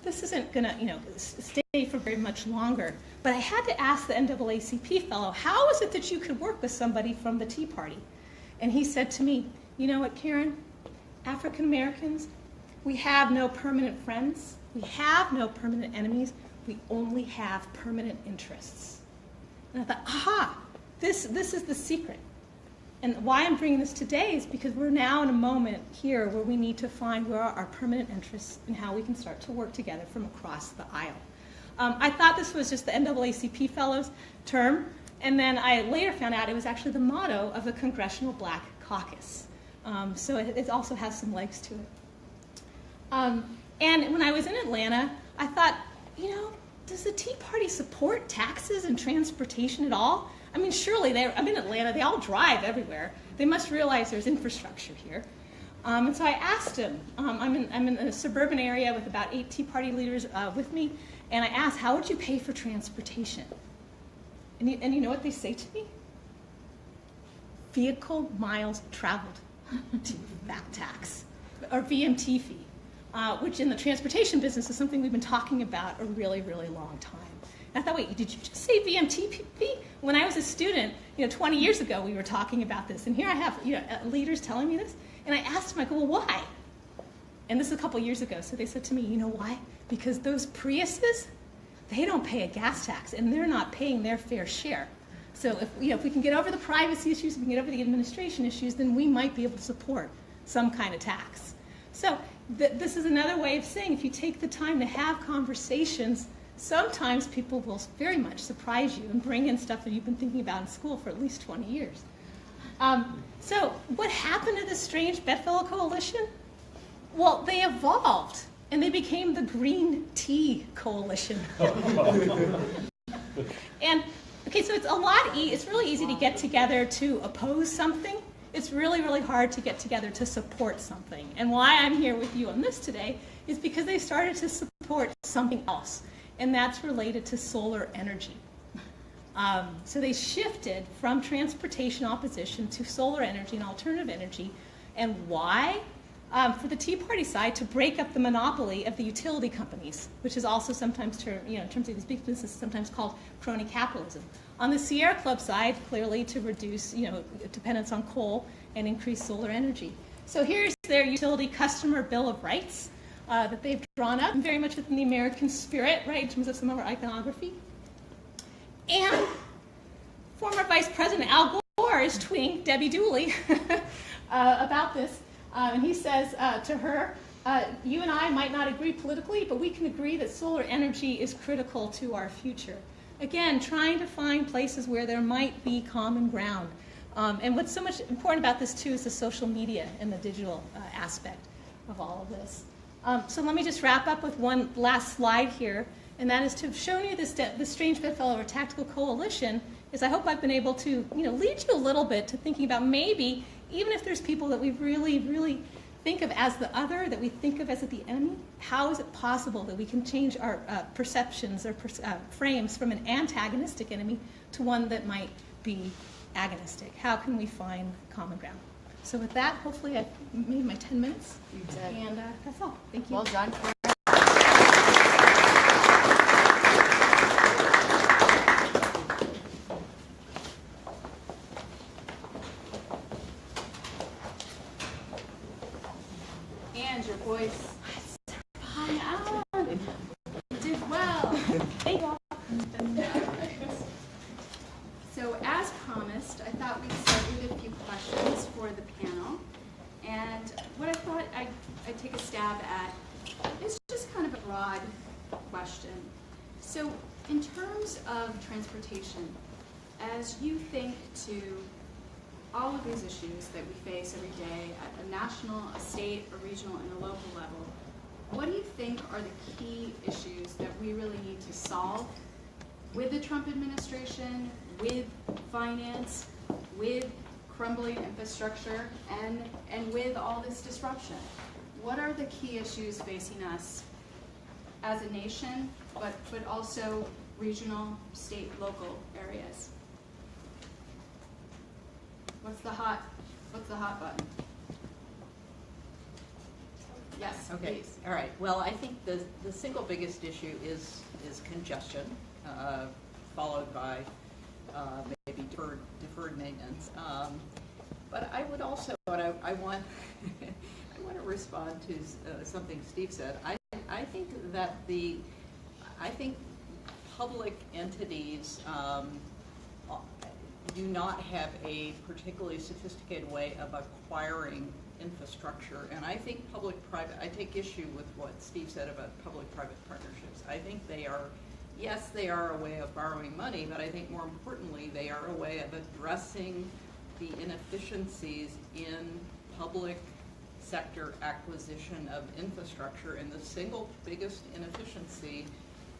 this isn't going to stay for very much longer. But I had to ask the NAACP fellow, how is it that you could work with somebody from the Tea Party? And he said to me, you know what, Karen? African Americans, we have no permanent friends. We have no permanent enemies. We only have permanent interests. And I thought, aha, this is the secret. And why I'm bringing this today is because we're now in a moment here where we need to find where are our permanent interests and how we can start to work together from across the aisle. I thought this was just the NAACP Fellows term, and then I later found out it was actually the motto of the Congressional Black Caucus. So it also has some legs to it. And when I was in Atlanta, I thought, does the Tea Party support taxes and transportation at all? I mean, surely, I'm in Atlanta, they all drive everywhere. They must realize there's infrastructure here. And so I asked him, I'm in a suburban area with about 8 Tea Party leaders with me, and I asked, how would you pay for transportation? And you know what they say to me? Vehicle miles traveled to that tax, or VMT fee, which in the transportation business is something we've been talking about a really, really long time. And I thought, wait, did you just say VMT fee? When I was a student, 20 years ago, we were talking about this, and here I have leaders telling me this, and I asked them, I go, well, why? And this is a couple years ago, so they said to me, you know why? Because those Priuses, they don't pay a gas tax, and they're not paying their fair share. So if we can get over the privacy issues, if we can get over the administration issues, then we might be able to support some kind of tax. So this is another way of saying if you take the time to have conversations, sometimes people will very much surprise you and bring in stuff that you've been thinking about in school for at least 20 years. So what happened to this strange Bedfellow Coalition? Well, they evolved, and they became the Green Tea Coalition. And okay, so it's really easy to get together to oppose something. It's really, really hard to get together to support something. And why I'm here with you on this today is because they started to support something else, and that's related to solar energy. So they shifted from transportation opposition to solar energy and alternative energy. And why? For the Tea Party side, to break up the monopoly of the utility companies, which is also sometimes, in terms of these big businesses, sometimes called crony capitalism. On the Sierra Club side, clearly to reduce, dependence on coal and increase solar energy. So here's their utility customer bill of rights that they've drawn up, very much within the American spirit, right, in terms of some of our iconography. And former Vice President Al Gore is tweeting Debbie Dooley about this. And he says to her, you and I might not agree politically, but we can agree that solar energy is critical to our future. Again, trying to find places where there might be common ground. And what's so much important about this, too, is the social media and the digital aspect of all of this. So let me just wrap up with one last slide here, and that is to have shown you this strange bedfellow or tactical coalition is I hope I've been able to, lead you a little bit to thinking about maybe, even if there's people that we really, really think of as the other, that we think of as the enemy, how is it possible that we can change our perceptions or frames from an antagonistic enemy to one that might be agonistic? How can we find common ground? So with that, hopefully I've made my 10 minutes. You did. And that's all. Thank you. Well done. And your voice. Hi, Alan. You did well. Thank you. So as promised, I thought we'd start with a few questions for the panel. And what I thought I'd take a stab at is just kind of a broad question. So in terms of transportation, as you think to all of these issues that we face every day at a national, a state, a regional, and a local level, what do you think are the key issues that we really need to solve with the Trump administration, with finance, with crumbling infrastructure, and with all this disruption? What are the key issues facing us as a nation, but also regional, state, local areas? What's the hot button? Yes, Okay, please. all right. Well, I think the single biggest issue is congestion, followed by maybe deferred maintenance. But I would also, I want I want to respond to something Steve said. I think that I think public entities do not have a particularly sophisticated way of acquiring infrastructure, and I think public-private, I take issue with what Steve said about public-private partnerships. I think they are, yes, they are a way of borrowing money, but I think more importantly, they are a way of addressing the inefficiencies in public sector acquisition of infrastructure, and the single biggest inefficiency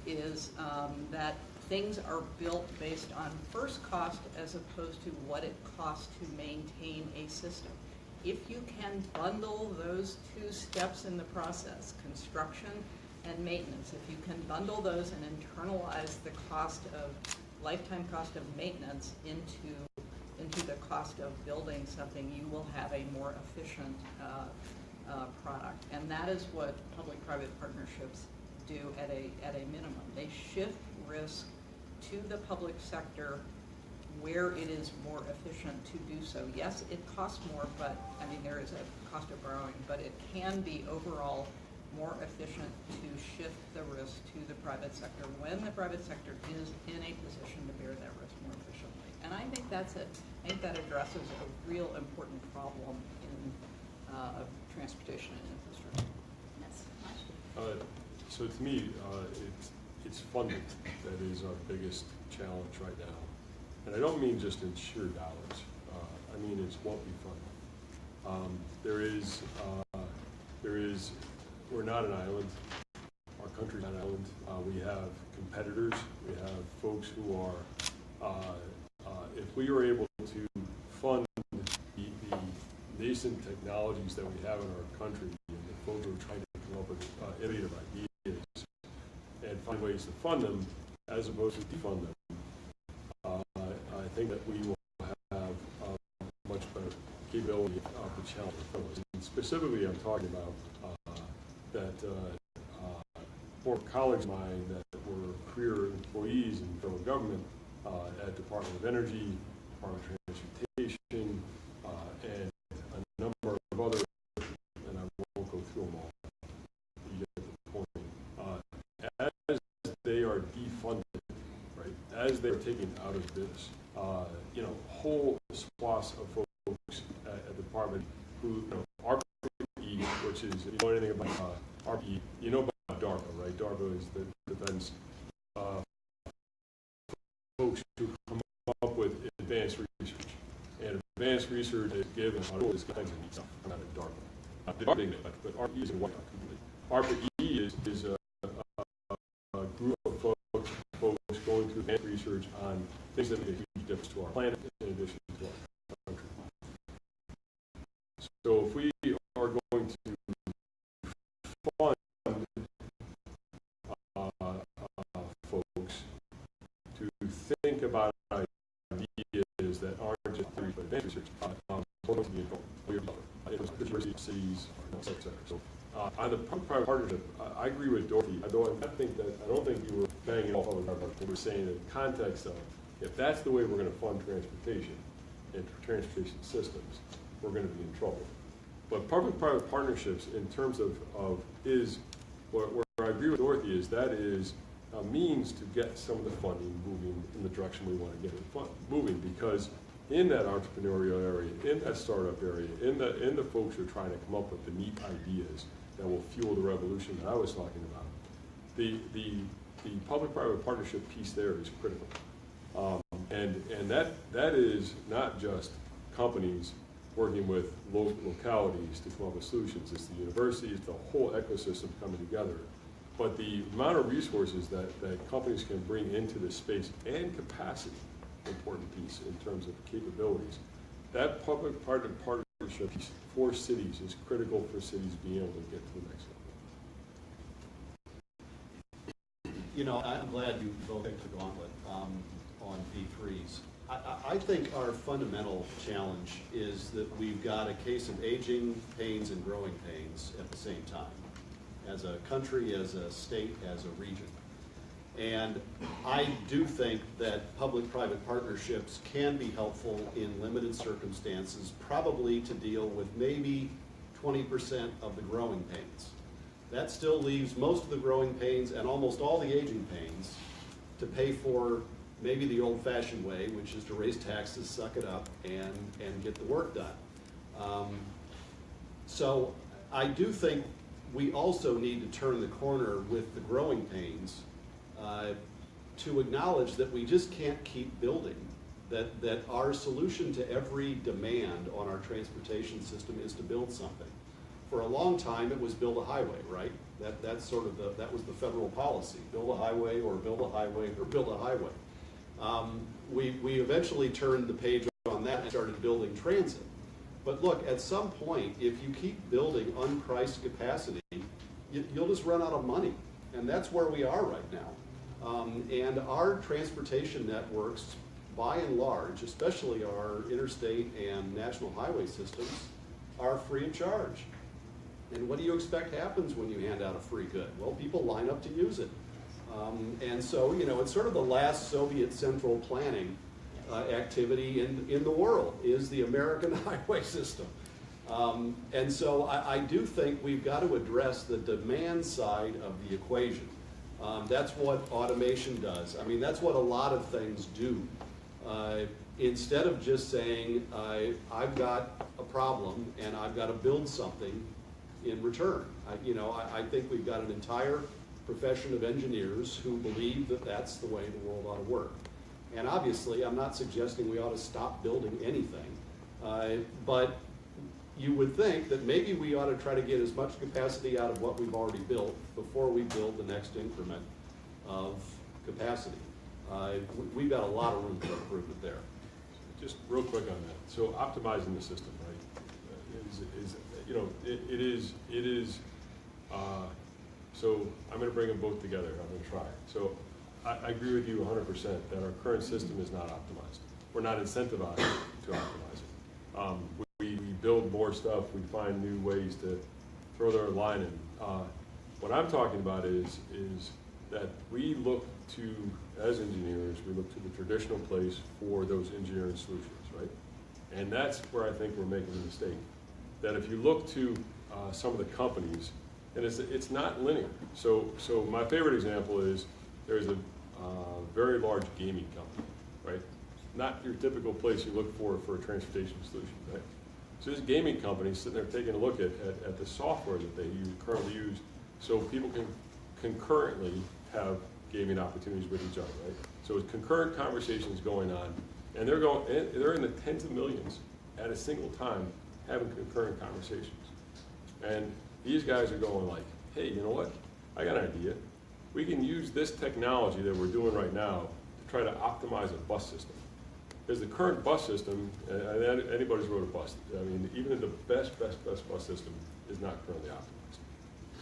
is that things are built based on first cost as opposed to what it costs to maintain a system. If you can bundle those two steps in the process, construction and maintenance, if you can bundle those and internalize the lifetime cost of maintenance into the cost of building something, you will have a more efficient product. And that is what public-private partnerships do at a minimum. They shift risk to the public sector where it is more efficient to do so. Yes, it costs more, but I mean there is a cost of borrowing, but it can be overall more efficient to shift the risk to the private sector when the private sector is in a position to bear that risk more efficiently. And I think that's it. I think that addresses a real important problem in transportation and infrastructure. Yes. So to me, it's funding that is our biggest challenge right now. And I don't mean just in sheer dollars. I mean it's what we fund. We're not an island. Our country's not an island. We have competitors. We have folks who are, if we were able to fund the nascent technologies that we have in our country, and the folks who are trying to come up with innovative ideas and find ways to fund them as opposed to defund them, I think that we will have a much better capability of the challenge for us. And specifically, I'm talking about that former colleagues of mine that were career employees in federal government at Department of Energy, Department of Transportation, and a number of other, and I won't go through them all. You get the point. As they are defunded, right, as they're taken out of business, whole swaths of folks at the department who, RPE, which is, if you know anything about RPE, you know about DARPA, right? DARPA is the defense folks who come up with advanced research. And advanced research is given on all this kinds of neat stuff coming out of DARPA. But RPE is a white completely. RPE is a group of folks going through advanced research on things that make a huge difference to our planet in addition to our country. So if we are going to fund folks to think about ideas that aren't just theory but advanced research, going to be involved. Diversity of cities, etc. So on the public-private partnership, I agree with Dorothy. I don't think you were banging off on the you were saying in the context of if that's the way we're going to fund transportation and transportation systems, we're going to be in trouble. But public-private partnerships, in terms of is where I agree with Dorothy is that is a means to get some of the funding moving in the direction we want to get it moving, because in that entrepreneurial area, in that startup area, in the folks who are trying to come up with the neat ideas that will fuel the revolution that I was talking about, the public-private partnership piece there is critical. And that is not just companies working with localities to come up with solutions. It's the universities, the whole ecosystem coming together. But the amount of resources that companies can bring into this space and capacity, important piece in terms of capabilities, that public-private partnership piece for cities is critical for cities being able to get to the next level. You know, I'm glad you both picked the gauntlet on V3s. I think our fundamental challenge is that we've got a case of aging pains and growing pains at the same time, as a country, as a state, as a region. And I do think that public-private partnerships can be helpful in limited circumstances, probably to deal with maybe 20% of the growing pains. That still leaves most of the growing pains and almost all the aging pains to pay for maybe the old-fashioned way, which is to raise taxes, suck it up, and get the work done. So I do think we also need to turn the corner with the growing pains to acknowledge that we just can't keep building, that our solution to every demand on our transportation system is to build something. For a long time, it was build a highway, right? That's sort of that was the federal policy: build a highway, or build a highway, or build a highway. We eventually turned the page on that and started building transit. But look, at some point, if you keep building unpriced capacity, you'll just run out of money, and that's where we are right now. And our transportation networks, by and large, especially our interstate and national highway systems, are free of charge. And what do you expect happens when you hand out a free good? Well, people line up to use it. And so, you know, it's sort of the last Soviet central planning activity in the world is the American highway system. And so I do think we've got to address the demand side of the equation. That's what automation does. I mean, that's what a lot of things do. Instead of just saying, I've got a problem and I've got to build something in return. I think we've got an entire profession of engineers who believe that that's the way the world ought to work. And obviously, I'm not suggesting we ought to stop building anything, but you would think that maybe we ought to try to get as much capacity out of what we've already built before we build the next increment of capacity. We've got a lot of room for improvement there. Just real quick on that. So optimizing the system, right? So I'm going to bring them both together. I'm going to try. So I agree with you 100% that our current system is not optimized. We're not incentivized to optimize it. We build more stuff. We find new ways to throw their line in. What I'm talking about is that we look to, as engineers, we look to the traditional place for those engineering solutions, right? And that's where I think we're making a mistake. That if you look to some of the companies, and it's not linear. So my favorite example is there's a very large gaming company, right? Not your typical place you look for a transportation solution, right? So this gaming company is sitting there taking a look at the software that they currently use, so people can concurrently have gaming opportunities with each other, right? So it's concurrent conversations going on, and they're in the tens of millions at a single time having concurrent conversations. And these guys are going like, hey, you know what? I got an idea. We can use this technology that we're doing right now to try to optimize a bus system. Because the current bus system, and anybody's rode a bus, I mean, even the best bus system is not currently optimized.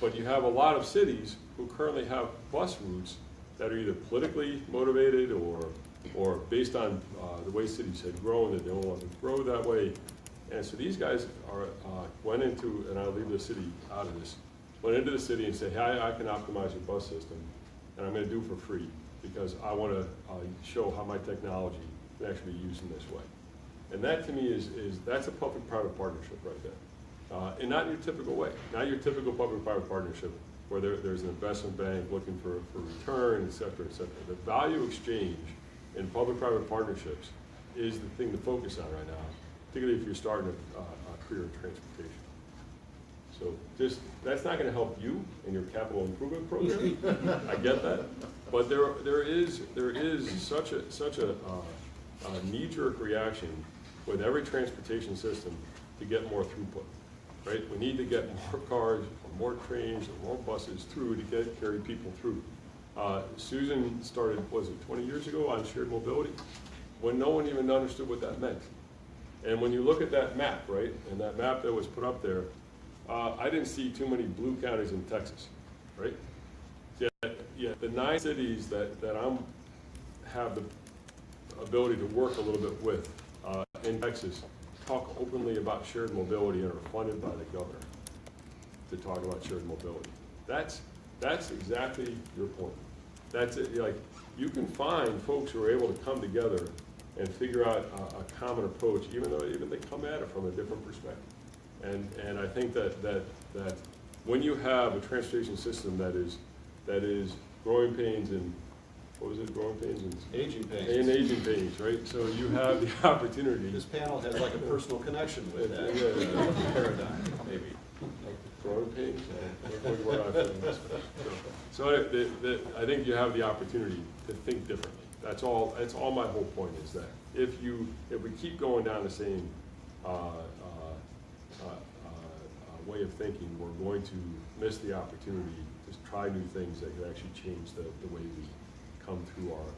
But you have a lot of cities who currently have bus routes that are either politically motivated or based on the way cities had grown, that they don't want to grow that way. And so these guys went into, and I'll leave the city out of this, went into the city and said, hey, I can optimize your bus system, and I'm going to do it for free because I want to show how my technology can actually be used in this way. And that to me that's a public-private partnership right there. And not your typical way, not your typical public-private partnership where there's an investment bank looking for return, et cetera, et cetera. The value exchange in public-private partnerships is the thing to focus on right now, particularly if you're starting a career in transportation. So that's not going to help you in your capital improvement program. I get that, but there is such a knee-jerk reaction with every transportation system to get more throughput, right? We need to get more cars, or more trains, or more buses through to carry people through. Susan started, was it 20 years ago, on shared mobility, when no one even understood what that meant. And when you look at that map, right, and that map that was put up there, I didn't see too many blue counties in Texas, right? Yet the 9 cities that have the ability to work a little bit with in Texas talk openly about shared mobility and are funded by the governor to talk about shared mobility. That's exactly your point. That's it. Like, you can find folks who are able to come together and figure out a common approach, even they come at it from a different perspective. And I think that when you have a transportation system that is growing pains and what was it, growing pains and Aging pains. and aging pains, right? So you have the opportunity. This panel has like a personal connection with that Yeah. paradigm, maybe. Growing pains. So I think you have the opportunity to think differently. That's all my whole point is that if we keep going down the same way of thinking, we're going to miss the opportunity to try new things that could actually change the way we come through our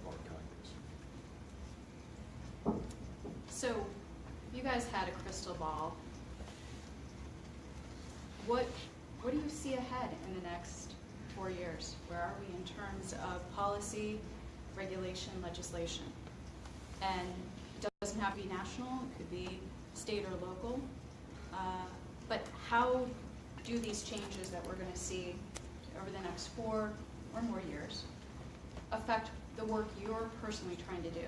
Congress. So, if you guys had a crystal ball, what do you see ahead in the next 4 years? Where are we in terms of policy, regulation, legislation? And it doesn't have to be national, it could be state or local. But how do these changes that we're going to see over the next 4 or more years affect the work you're personally trying to do?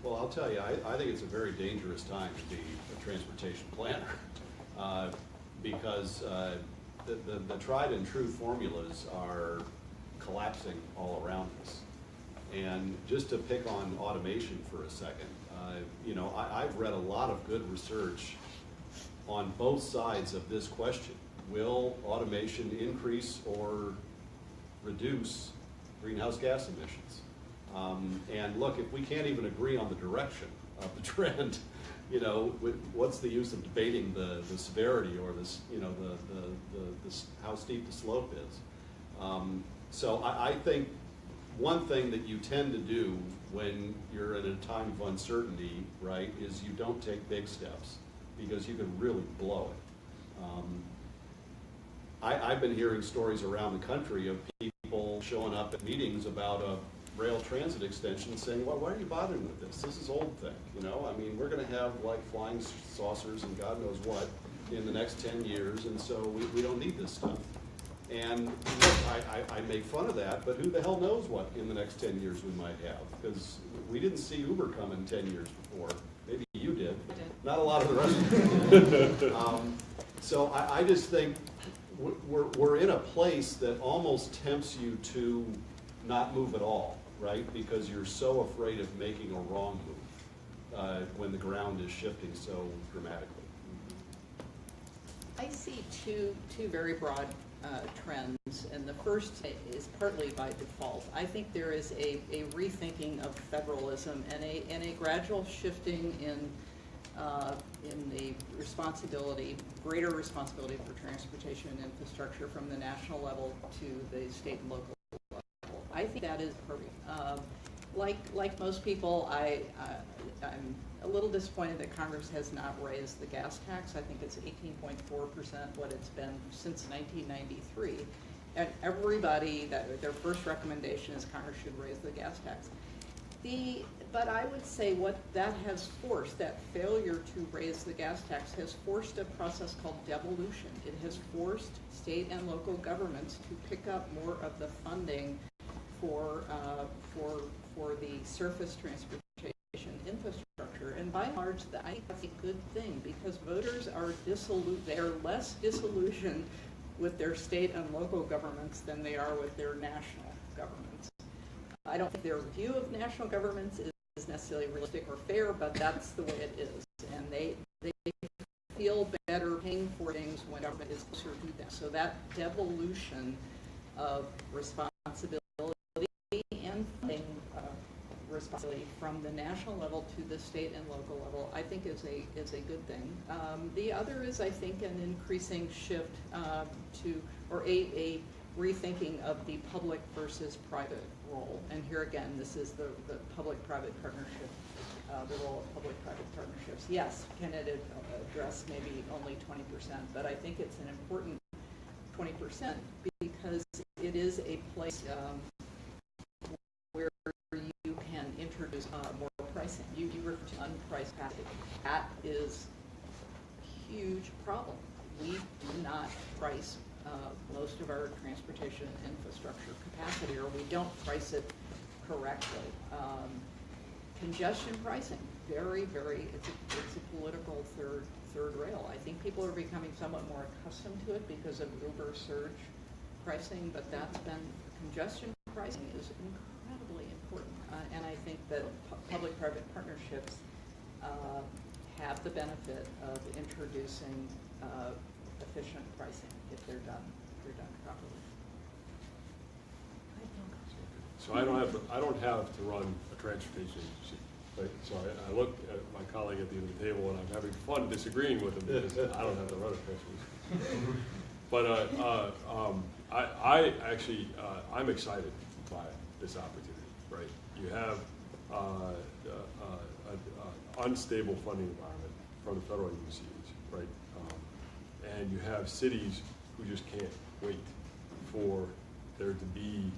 Well, I'll tell you, I think it's a very dangerous time to be a transportation planner because the tried and true formulas are collapsing all around us. And just to pick on automation for a second, I've read a lot of good research on both sides of this question. Will automation increase or reduce greenhouse gas emissions? And look, if we can't even agree on the direction of the trend, what's the use of debating the severity or this, how steep the slope is? So I think one thing that you tend to do when you're in a time of uncertainty, right, is you don't take big steps because you can really blow it. I've been hearing stories around the country of people showing up at meetings about a rail transit extension saying, well, why are you bothering with this? This is old thing, I mean, we're going to have like flying saucers and God knows what in the next 10 years, and so we don't need this stuff. And I make fun of that, but who the hell knows what in the next 10 years we might have? Because we didn't see Uber coming 10 years before. Maybe you did. I did. Not a lot of the rest of them. So I just think we're in a place that almost tempts you to not move at all, right? Because you're so afraid of making a wrong move when the ground is shifting so dramatically. I see two very broad trends, and the first is partly by default. I think there is a rethinking of federalism and a gradual shifting in the responsibility, greater responsibility for transportation and infrastructure from the national level to the state and local level. I think that is perfect. like most people, I'm a little disappointed that Congress has not raised the gas tax. I think it's 18.4%, what it's been since 1993. And everybody, their first recommendation is Congress should raise the gas tax. But I would say what that has forced, that failure to raise the gas tax, has forced a process called devolution. It has forced state and local governments to pick up more of the funding for the surface transportation infrastructure. And by and large, I think that's a good thing, because voters are they are less disillusioned with their state and local governments than they are with their national governments. I don't think their view of national governments is necessarily realistic or fair, but that's the way it is. And they feel better paying for things when government is closer to them. So that devolution of responsibility and funding responsibility from the national level to the state and local level, I think is a good thing. The other is, I think, an increasing shift or a rethinking of the public versus private role. And here again, this is the public-private partnership, the role of public-private partnerships. Yes, can it address maybe only 20%, but I think it's an important 20% because it is a place where you can introduce more pricing. You refer to unpriced capacity. That is a huge problem. We do not price most of our transportation infrastructure capacity, or we don't price it correctly. Congestion pricing, very, it's a political third rail. I think people are becoming somewhat more accustomed to it because of Uber surge pricing, but that's been, congestion pricing is incredibly important. And I think that public-private partnerships have the benefit of introducing efficient pricing if they're done properly. So I don't have to run a transportation agency, right? So I look at my colleague at the end of the table and I'm having fun disagreeing with him because I don't have to run a transportation agency. But I actually, I'm excited by this opportunity, right? You have an unstable funding environment from the federal agencies, right? And you have cities who just can't wait for there to be,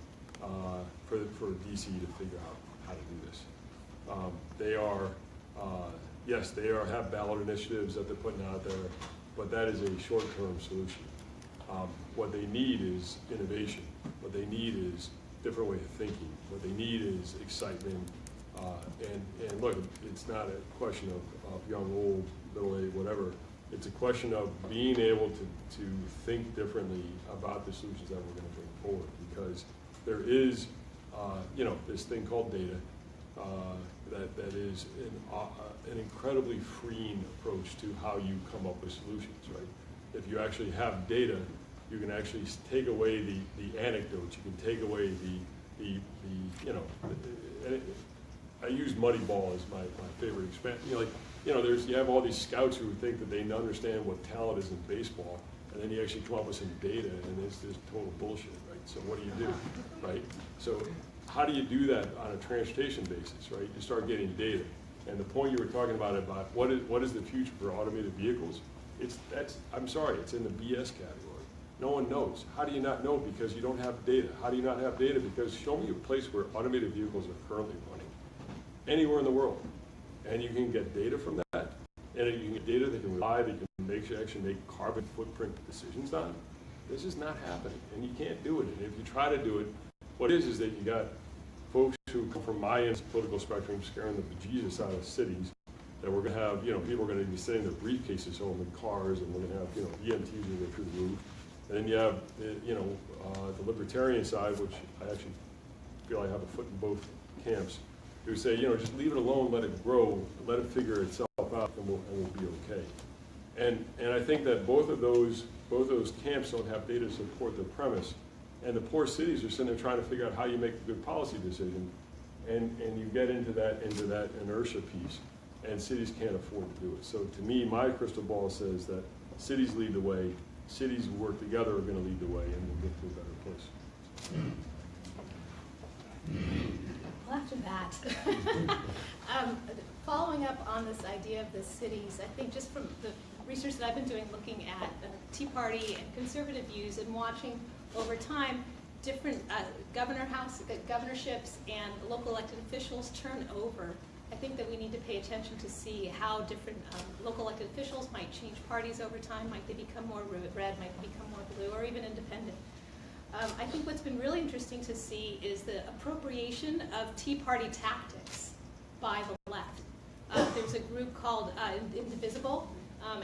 for DC to figure out how to do this. They are, yes, they have ballot initiatives that they're putting out there, but that is a short-term solution. What they need is innovation. What they need is different way of thinking. What they need is excitement. And look, it's not a question of young, old, middle-aged, whatever. It's a question of being able to think differently about the solutions that we're going to bring forward, because there is, this thing called data that is an incredibly freeing approach to how you come up with solutions, right? If you actually have data, you can actually take away the anecdotes. You can take away I use Moneyball as my favorite expansion. You have all these scouts who think that they understand what talent is in baseball, and then you actually come up with some data, and it's just total bullshit, right? So what do, right? So how do you do that on a transportation basis, right? You start getting data. And the point you were talking about what is the future for automated vehicles? I'm sorry, it's in the BS category. No one knows. How do you not know? Because you don't have data. How do you not have data? Because show me a place where automated vehicles are currently running, anywhere in the world. And you can get data from that, and you can get data that can rely, that can actually make carbon footprint decisions on. This is not happening, and you can't do it. And if you try to do it, what it is that you got folks who come from my end of the political spectrum scaring the bejesus out of cities, that we're going to have, people are going to be sending their briefcases home in cars, and we're going to have, EMTs going to go through the roof. And then you have, the libertarian side, which I actually feel I have a foot in both camps, who say, just leave it alone, let it grow, let it figure itself out, and we'll be okay. And I think that both of those camps don't have data to support their premise. And the poor cities are sitting there trying to figure out how you make a good policy decision, and you get into that inertia piece, and cities can't afford to do it. So to me, my crystal ball says that cities lead the way, cities who work together are going to lead the way, and we'll get to a better place. Well, after that, following up on this idea of the cities, I think just from the research that I've been doing looking at Tea Party and conservative views and watching over time different governorships and local elected officials turn over, I think that we need to pay attention to see how different local elected officials might change parties over time. Might they become more red, might they become more blue, or even independent? I think what's been really interesting to see is the appropriation of Tea Party tactics by the left. There's a group called Indivisible,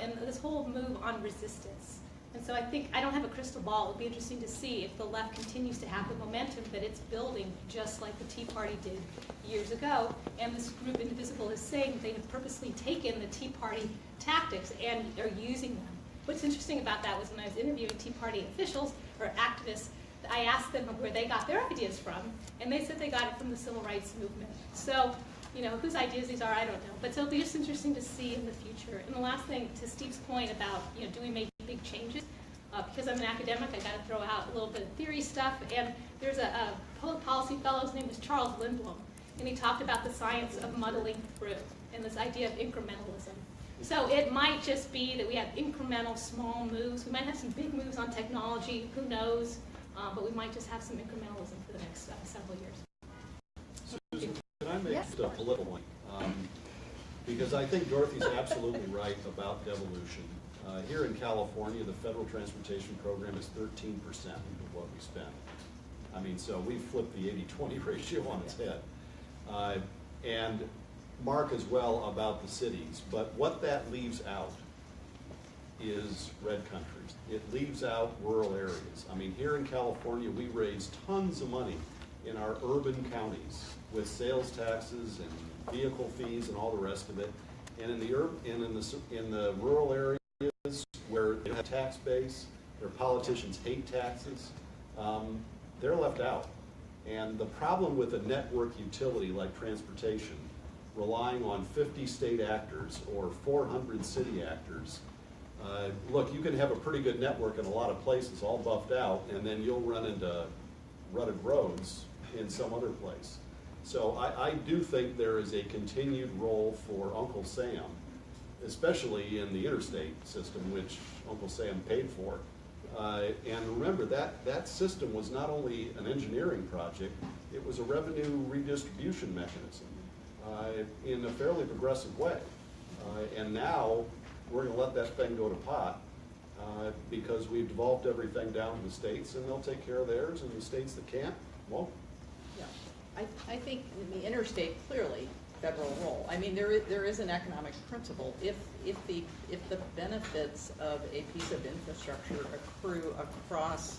and this whole move on resistance. And so I think, I don't have a crystal ball, it'll be interesting to see if the left continues to have the momentum that it's building, just like the Tea Party did years ago. And this group, Indivisible, is saying they have purposely taken the Tea Party tactics and are using them. What's interesting about that was when I was interviewing Tea Party officials or activists, I asked them where they got their ideas from, and they said they got it from the civil rights movement. So, you know, whose ideas these are, I don't know. But so it'll be just interesting to see in the future. And the last thing, to Steve's point about, you know, do we make big changes? Because I'm an academic, I got to throw out a little bit of theory stuff. And there's a public policy fellow, his name was Charles Lindblom, and he talked about the science of muddling through and this idea of incrementalism. So it might just be that we have incremental small moves. We might have some big moves on technology, who knows? But we might just have some incrementalism for the next several years. Susan, can I make a political point? Because I think Dorothy's absolutely right about devolution. Here in California, the federal transportation program is 13% of what we spend. I mean, so we flipped the 80-20 ratio on its head. And Mark as well about the cities, but what that leaves out is red countries. It leaves out rural areas. I mean, here in California, we raise tons of money in our urban counties with sales taxes and vehicle fees and all the rest of it. And in the rural areas where they have tax base, where politicians hate taxes, they're left out. And the problem with a network utility like transportation, relying on 50 state actors or 400 city actors, look, you can have a pretty good network in a lot of places, all buffed out, and then you'll run into rutted roads in some other place. So I do think there is a continued role for Uncle Sam, especially in the interstate system, which Uncle Sam paid for. And remember, that system was not only an engineering project, it was a revenue redistribution mechanism in a fairly progressive way. And now we're going to let that thing go to pot because we've devolved everything down to the states, and they'll take care of theirs, and the states that can't won't. Yeah, I think in the interstate, clearly federal role. I mean, there is an economic principle. If the benefits of a piece of infrastructure accrue across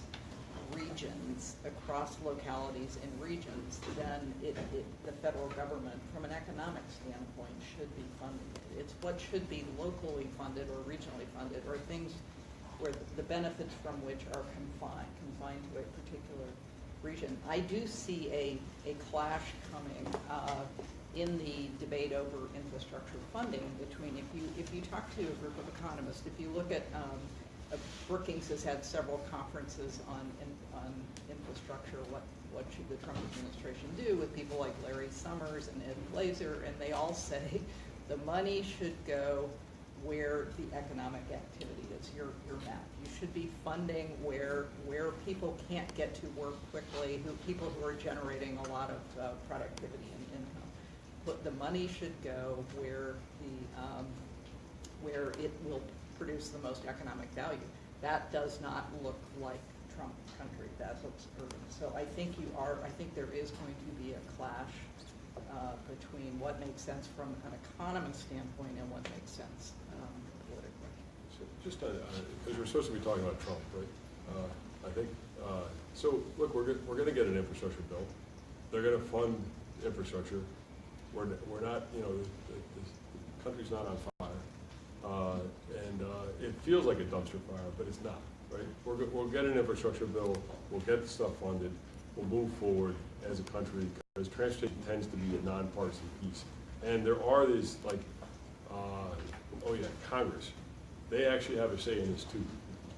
regions, across localities and regions, then the federal government, from an economic standpoint, should be funding it. It's what should be locally funded or regionally funded, or things where the benefits from which are confined to a particular region. I do see a clash coming in the debate over infrastructure funding between, if you talk to a group of economists, if you look at Brookings has had several conferences on infrastructure, what should the Trump administration do, with people like Larry Summers and Ed Glazer, and they all say the money should go where the economic activity is, your map. You should be funding where people can't get to work quickly, people who are generating a lot of productivity and income. But the money should go where it will produce the most economic value. That does not look like Trump country. That looks urban. So I think there is going to be a clash between what makes sense from an economist standpoint and what makes sense politically. So just because we're supposed to be talking about Trump, right? I think so. Look, we're going to get an infrastructure bill. They're going to fund infrastructure. We're not, you know, the country's not on fire, and it feels like a dumpster fire, but it's not. Right? We'll get an infrastructure bill. We'll get the stuff funded. We'll move forward as a country, because transportation tends to be a nonpartisan piece. And there are these, like, Congress. They actually have a say in this too,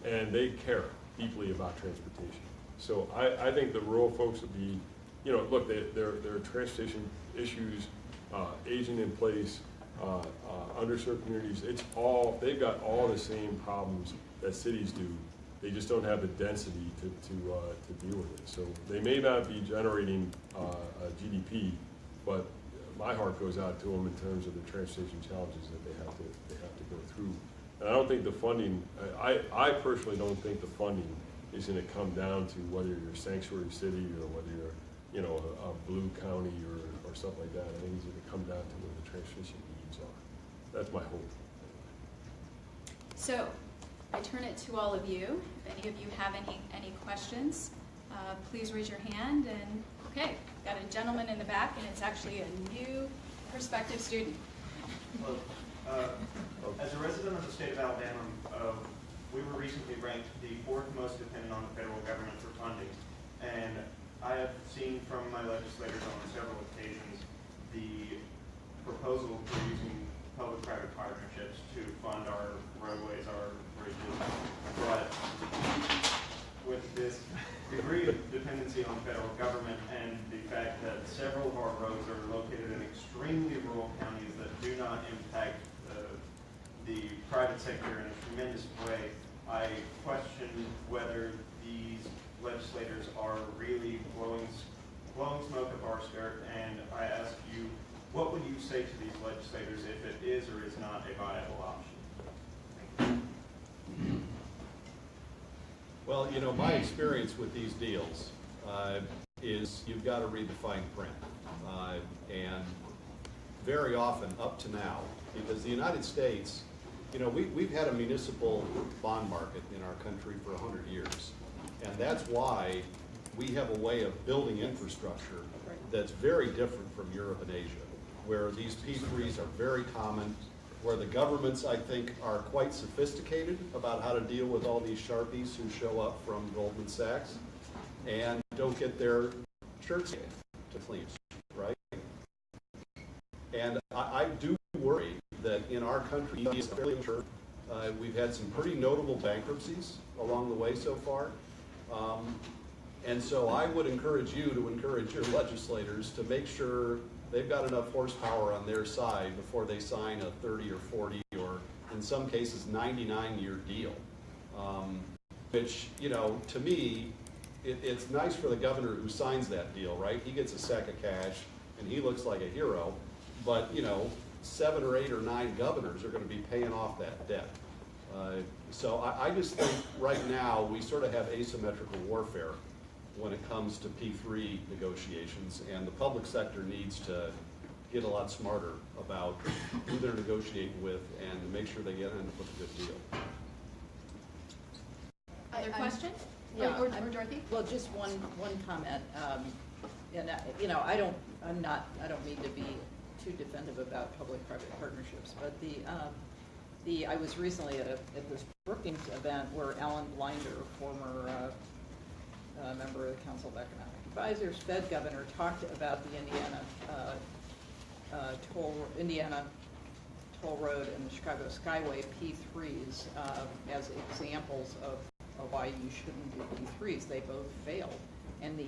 and they care deeply about transportation. So I think the rural folks will be, you know, look, there are transportation issues, aging in place, underserved communities. They've got all the same problems that cities do. They just don't have the density to deal with it. So they may not be generating GDP, but my heart goes out to them in terms of the transportation challenges that they have to go through. And I don't think the funding, I personally don't think the funding is going to come down to whether you're a sanctuary city or whether you're, you know, a blue county or something like that. I think it's going to come down to what the transportation needs are. That's my hope. So I turn it to all of you. If any of you have any questions, please raise your hand. And okay, got a gentleman in the back, and it's actually a new prospective student. Well, as a resident of the state of Alabama, we were recently ranked the 4th most dependent on the federal government for funding. And I have seen from my legislators on several occasions the proposal for using public-private partnerships to fund our roadways, our bridges. But with this degree of dependency on federal government and the fact that several of our roads are located in extremely rural counties that do not impact the private sector in a tremendous way, I question whether these legislators are really blowing smoke up our skirt, and I ask you, what would you say to these legislators if it is or is not a viable option? Well, you know, my experience with these deals is you've got to read the fine print. And very often, up to now, because the United States, you know, we've had a municipal bond market in our country for 100 years. And that's why we have a way of building infrastructure that's very different from Europe and Asia, where these P3s are very common, where the governments, I think, are quite sophisticated about how to deal with all these Sharpies who show up from Goldman Sachs and don't get their shirts to clean, right? And I do worry that in our country, we've had some pretty notable bankruptcies along the way so far. And so I would encourage you to encourage your legislators to make sure they've got enough horsepower on their side before they sign a 30 or 40 or in some cases 99-year deal. Which, you know, to me, it's nice for the governor who signs that deal, right? He gets a sack of cash and he looks like a hero, but, you know, 7 or 8 or 9 governors are going to be paying off that debt. So I just think right now we sort of have asymmetrical warfare when it comes to P3 negotiations, and the public sector needs to get a lot smarter about who they're negotiating with and to make sure they end up with a good deal. Other questions? Yeah, Or Dorothy? Well, just one comment. And you know, I don't mean to be too defensive about public-private partnerships, but I was recently at this Brookings event where Alan Blinder, former member of the Council of Economic Advisors, Fed governor, talked about the Indiana Toll Road and the Chicago Skyway P3s as examples of why you shouldn't do P3s. They both failed. And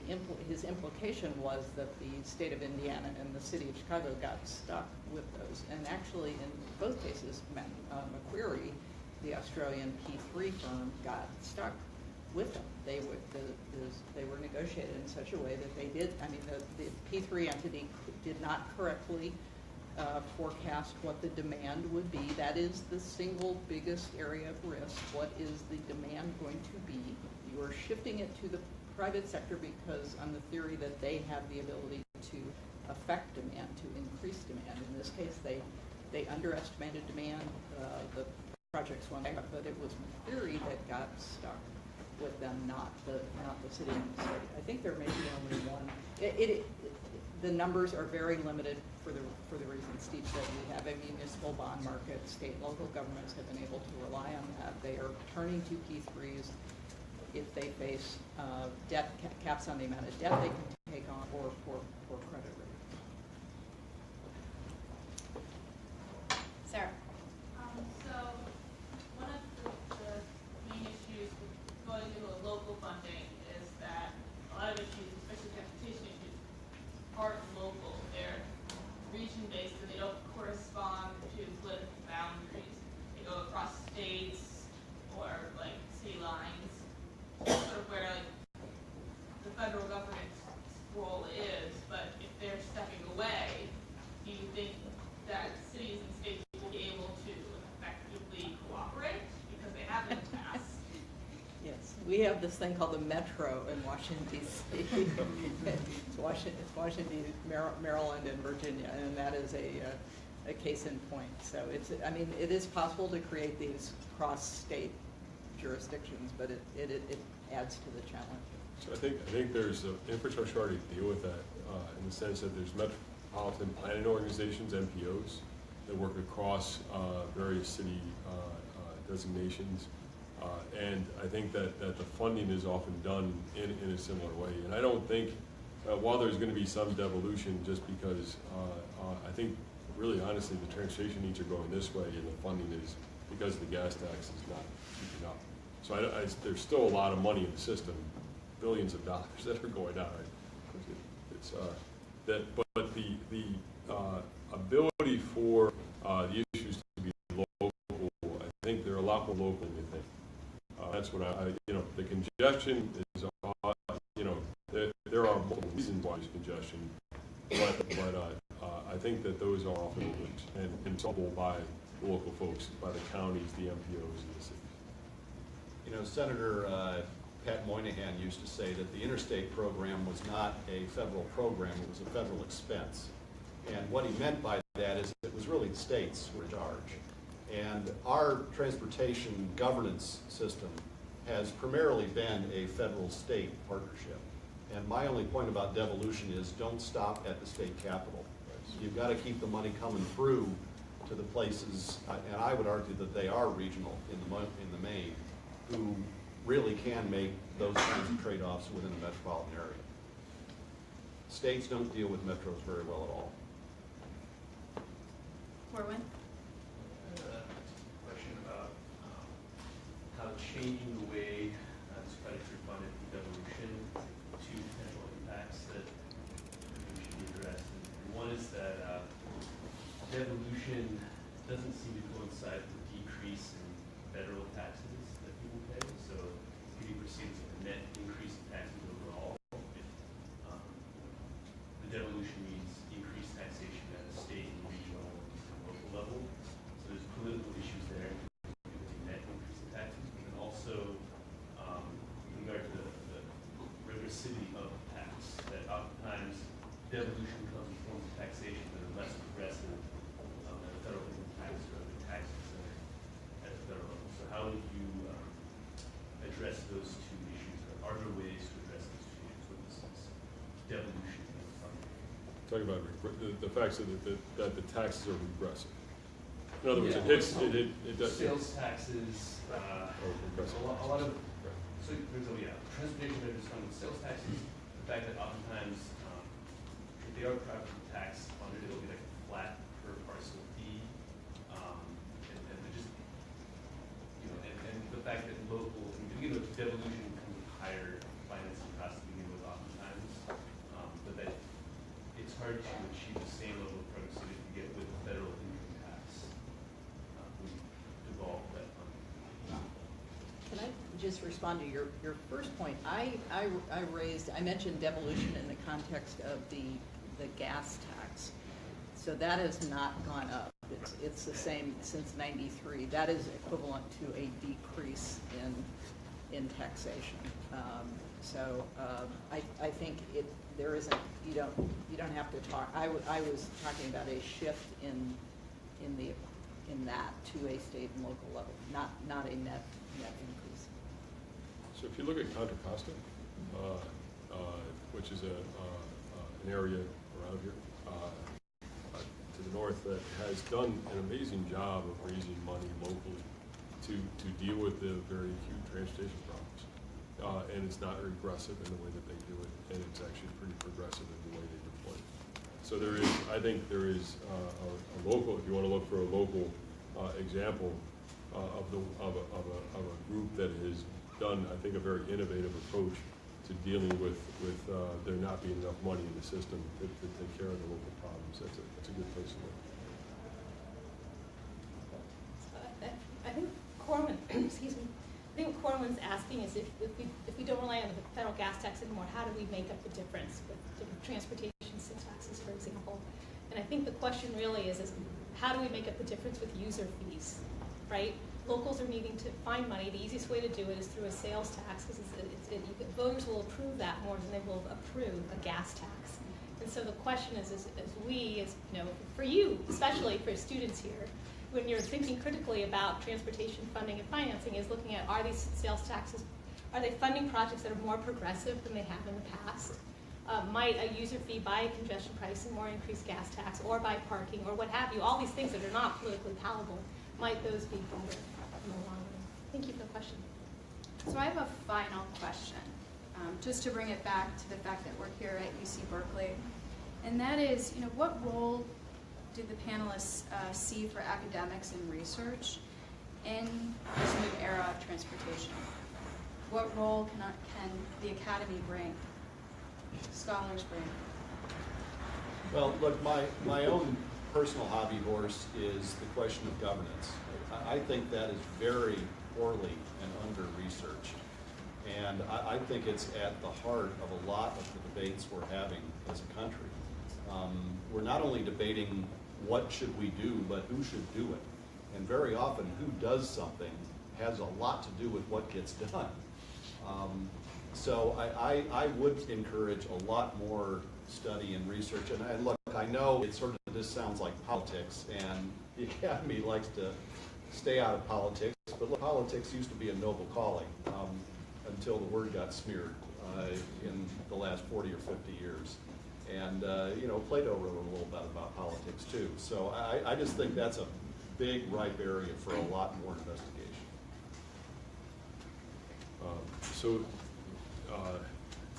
his implication was that the state of Indiana and the city of Chicago got stuck with those. And actually, in both cases, Macquarie, the Australian P3 firm, got stuck with them. They were negotiated in such a way that they did. I mean, the P3 entity did not correctly forecast what the demand would be. That is the single biggest area of risk. What is the demand going to be? You are shifting it to the private sector because on the theory that they have the ability to affect demand, to increase demand. In this case, they underestimated demand. The projects went up, but it was Macquarie that got stuck with them, not the city. So I think there may be only one. The numbers are very limited for the reasons Steve said. We have a municipal bond market. State and local governments have been able to rely on that. They are turning to P3s if they face debt caps on the amount of debt they can take on or credit rating. Sarah. So one of the main issues with going into a local funding is that a lot of issues, especially transportation issues, We have this thing called the Metro in Washington D.C. It's Washington, Maryland, and Virginia, and that is a case in point. So I mean, it is possible to create these cross-state jurisdictions, but it adds to the challenge. So I think there's an infrastructure already to deal with that in the sense that there's metropolitan planning organizations, MPOs, that work across various city designations. And I think that the funding is often done in a similar way. And I don't think, while there's going to be some devolution, just because I think really honestly the transportation needs are going this way and the funding is because the gas tax is not keeping up. So there's still a lot of money in the system, billions of dollars that are going out. It's but the ability for the issues to be local, I think they're a lot more local than you think. That's what the congestion is, there are multiple reasons why there's congestion, but I think that those are often linked and solvable by the local folks, by the counties, the MPOs, and the cities. Senator Pat Moynihan used to say that the interstate program was not a federal program, it was a federal expense. And what he meant by that is it was really the states who were in charge. And our transportation governance system has primarily been a federal-state partnership. And my only point about devolution is don't stop at the state capital. You've got to keep the money coming through to the places, and I would argue that they are regional in the main, who really can make those kinds of trade-offs within the metropolitan area. States don't deal with metros very well at all. Corwin? Question about how changing the way this credit is funded through devolution to potential impacts that should be addressed. And one is that devolution doesn't seem to coincide with the decrease in federal taxes that people pay. So it can be perceived as a net increase in taxes overall. The devolution means increased taxation at a state and regional and local level. So there's political issues there, including net increase in taxes, but then also with regard to the regressivity of tax, that oftentimes devolution comes in forms of taxation that are less progressive than the federal income tax or other taxes at the federal level. So how would you address those two issues? Are there ways to address those two issues with this devolution? Talking about the fact that the taxes are regressive. In other words, it does. Sales taxes, a lot of, so for example, transportation measures come with sales taxes. The fact that oftentimes, if they are property tax funded, it'll be like a flat per parcel fee. And just, and the fact that local, in the beginning of devolution comes with higher financing costs to begin with oftentimes, but that it's hard to achieve the same level of progressivity you get with the federal income tax. We devolve that funding. Can I just respond to your first point? I mentioned devolution in the context of the gas tax. So that has not gone up. It's the same since '93. That is equivalent to a decrease in taxation. I think there isn't, you don't have to talk. I was talking about a shift in that to a state and local level, not a net increase. So if you look at Contra Costa, which is an area around here to the north that has done an amazing job of raising money locally to deal with the very acute transportation problems. And it's not regressive in the way that they do it, and it's actually pretty progressive in the way they deploy it. So I think there is a local, if you want to look for a local example of a group that has done, I think, a very innovative approach to dealing with there not being enough money in the system to take care of the local problems. That's a good place to look. I think Corwin, excuse me. I think what Corwin's asking is if we don't rely on the federal gas tax anymore, how do we make up the difference with different transportation taxes, for example? And I think the question really is how do we make up the difference with user fees, right? locals are needing to find money, the easiest way to do it is through a sales tax, because voters will approve that more than they will approve a gas tax. And so the question is we, for you, especially for students here, when you're thinking critically about transportation funding and financing, is looking at, are these sales taxes, are they funding projects that are more progressive than they have in the past? Might a user fee buy a congestion pricing or increased gas tax or buy parking or what have you, all these things that are not politically palatable, might those be better in the long run? Thank you for the question. So I have a final question, just to bring it back to the fact that we're here at UC Berkeley, and that is, what role do the panelists see for academics and research in this new era of transportation? What role can the academy bring, scholars bring? Well, look, my own personal hobby horse is the question of governance. I think that is very poorly and under-researched. And I think it's at the heart of a lot of the debates we're having as a country. We're not only debating what should we do, but who should do it. And very often, who does something has a lot to do with what gets done. So I would encourage a lot more study and research. And look, I know this sounds like politics, and the Academy likes to stay out of politics, but look, politics used to be a noble calling until the word got smeared in the last 40 or 50 years. And Plato wrote a little bit about politics too. So I just think that's a big ripe area for a lot more investigation. To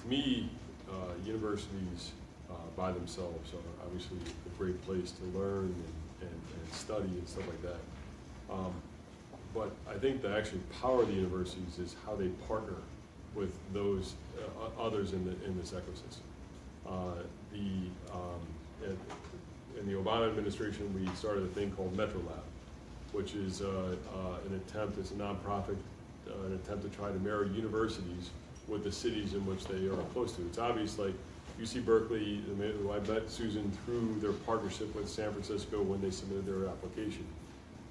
me, universities by themselves are obviously a great place to learn and study and stuff like that. But I think the actual power of the universities is how they partner with those others in this ecosystem. In the Obama administration, we started a thing called Metrolab, which is an attempt, it's a nonprofit, an attempt to try to marry universities with the cities in which they are close to. It's obvious, like UC Berkeley, I met Susan through their partnership with San Francisco when they submitted their application.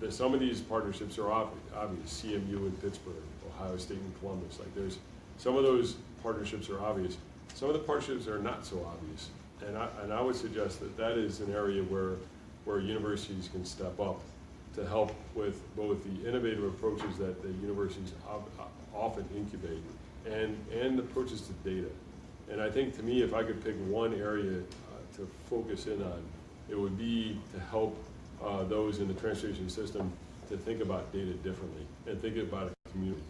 Some of these partnerships are obvious, CMU in Pittsburgh, Ohio State and Columbus. Like some of those partnerships are obvious. Some of the partnerships are not so obvious. And I would suggest that is an area where universities can step up to help with both the innovative approaches that the universities often incubate and approaches to data. And I think, to me, if I could pick one area to focus in on, it would be to help those in the transportation system to think about data differently and think about a community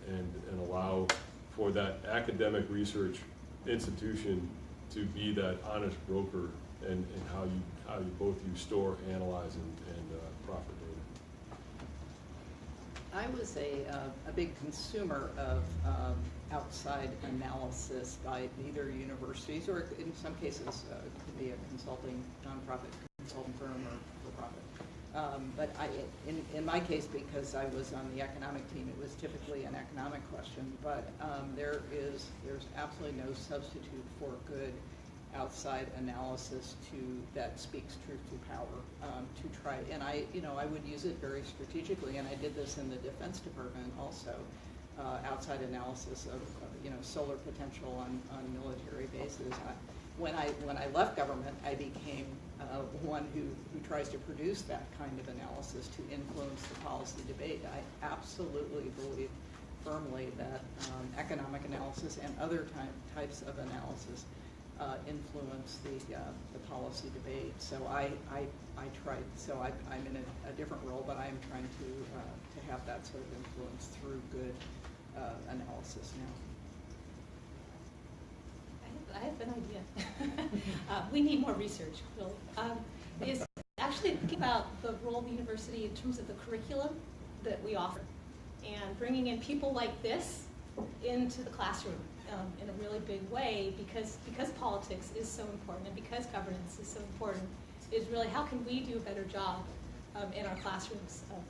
and allow for that academic research institution to be that honest broker and how you both store, analyze, and profit data. I was a big consumer of outside analysis by either universities or, in some cases, it could be a nonprofit consulting firm or for-profit. But in my case, because I was on the economic team, it was typically an economic question. But there's absolutely no substitute for good outside analysis that speaks truth to power to try. And I would use it very strategically, and I did this in the Defense Department also. Outside analysis of solar potential on military bases. When I left government, I became one who tries to produce that kind of analysis to influence the policy debate. I absolutely believe firmly that economic analysis and other types of analysis influence the policy debate. So I tried. So I'm in a different role, but I'm trying to have that sort of influence through good analysis now. I have an idea. We need more research, really. Is actually thinking about the role of the university in terms of the curriculum that we offer and bringing in people like this into the classroom in a really big way because politics is so important and because governance is so important is really how can we do a better job in our classrooms of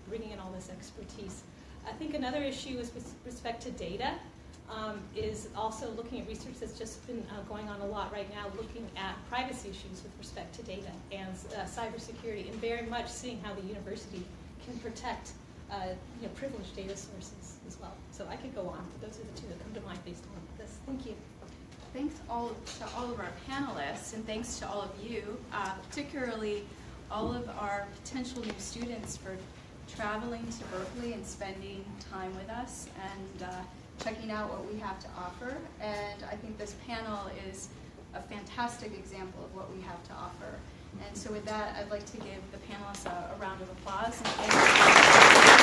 bringing in all this expertise. I think another issue is with respect to data. Is also looking at research that's just been going on a lot right now, looking at privacy issues with respect to data and cybersecurity, and very much seeing how the university can protect privileged data sources as well. So I could go on, but those are the two that come to mind based on this. Thank you. Thanks to all of our panelists, and thanks to all of you, particularly all of our potential new students for traveling to Berkeley and spending time with us and checking out what we have to offer. And I think this panel is a fantastic example of what we have to offer. And so with that, I'd like to give the panelists a round of applause. And thank you.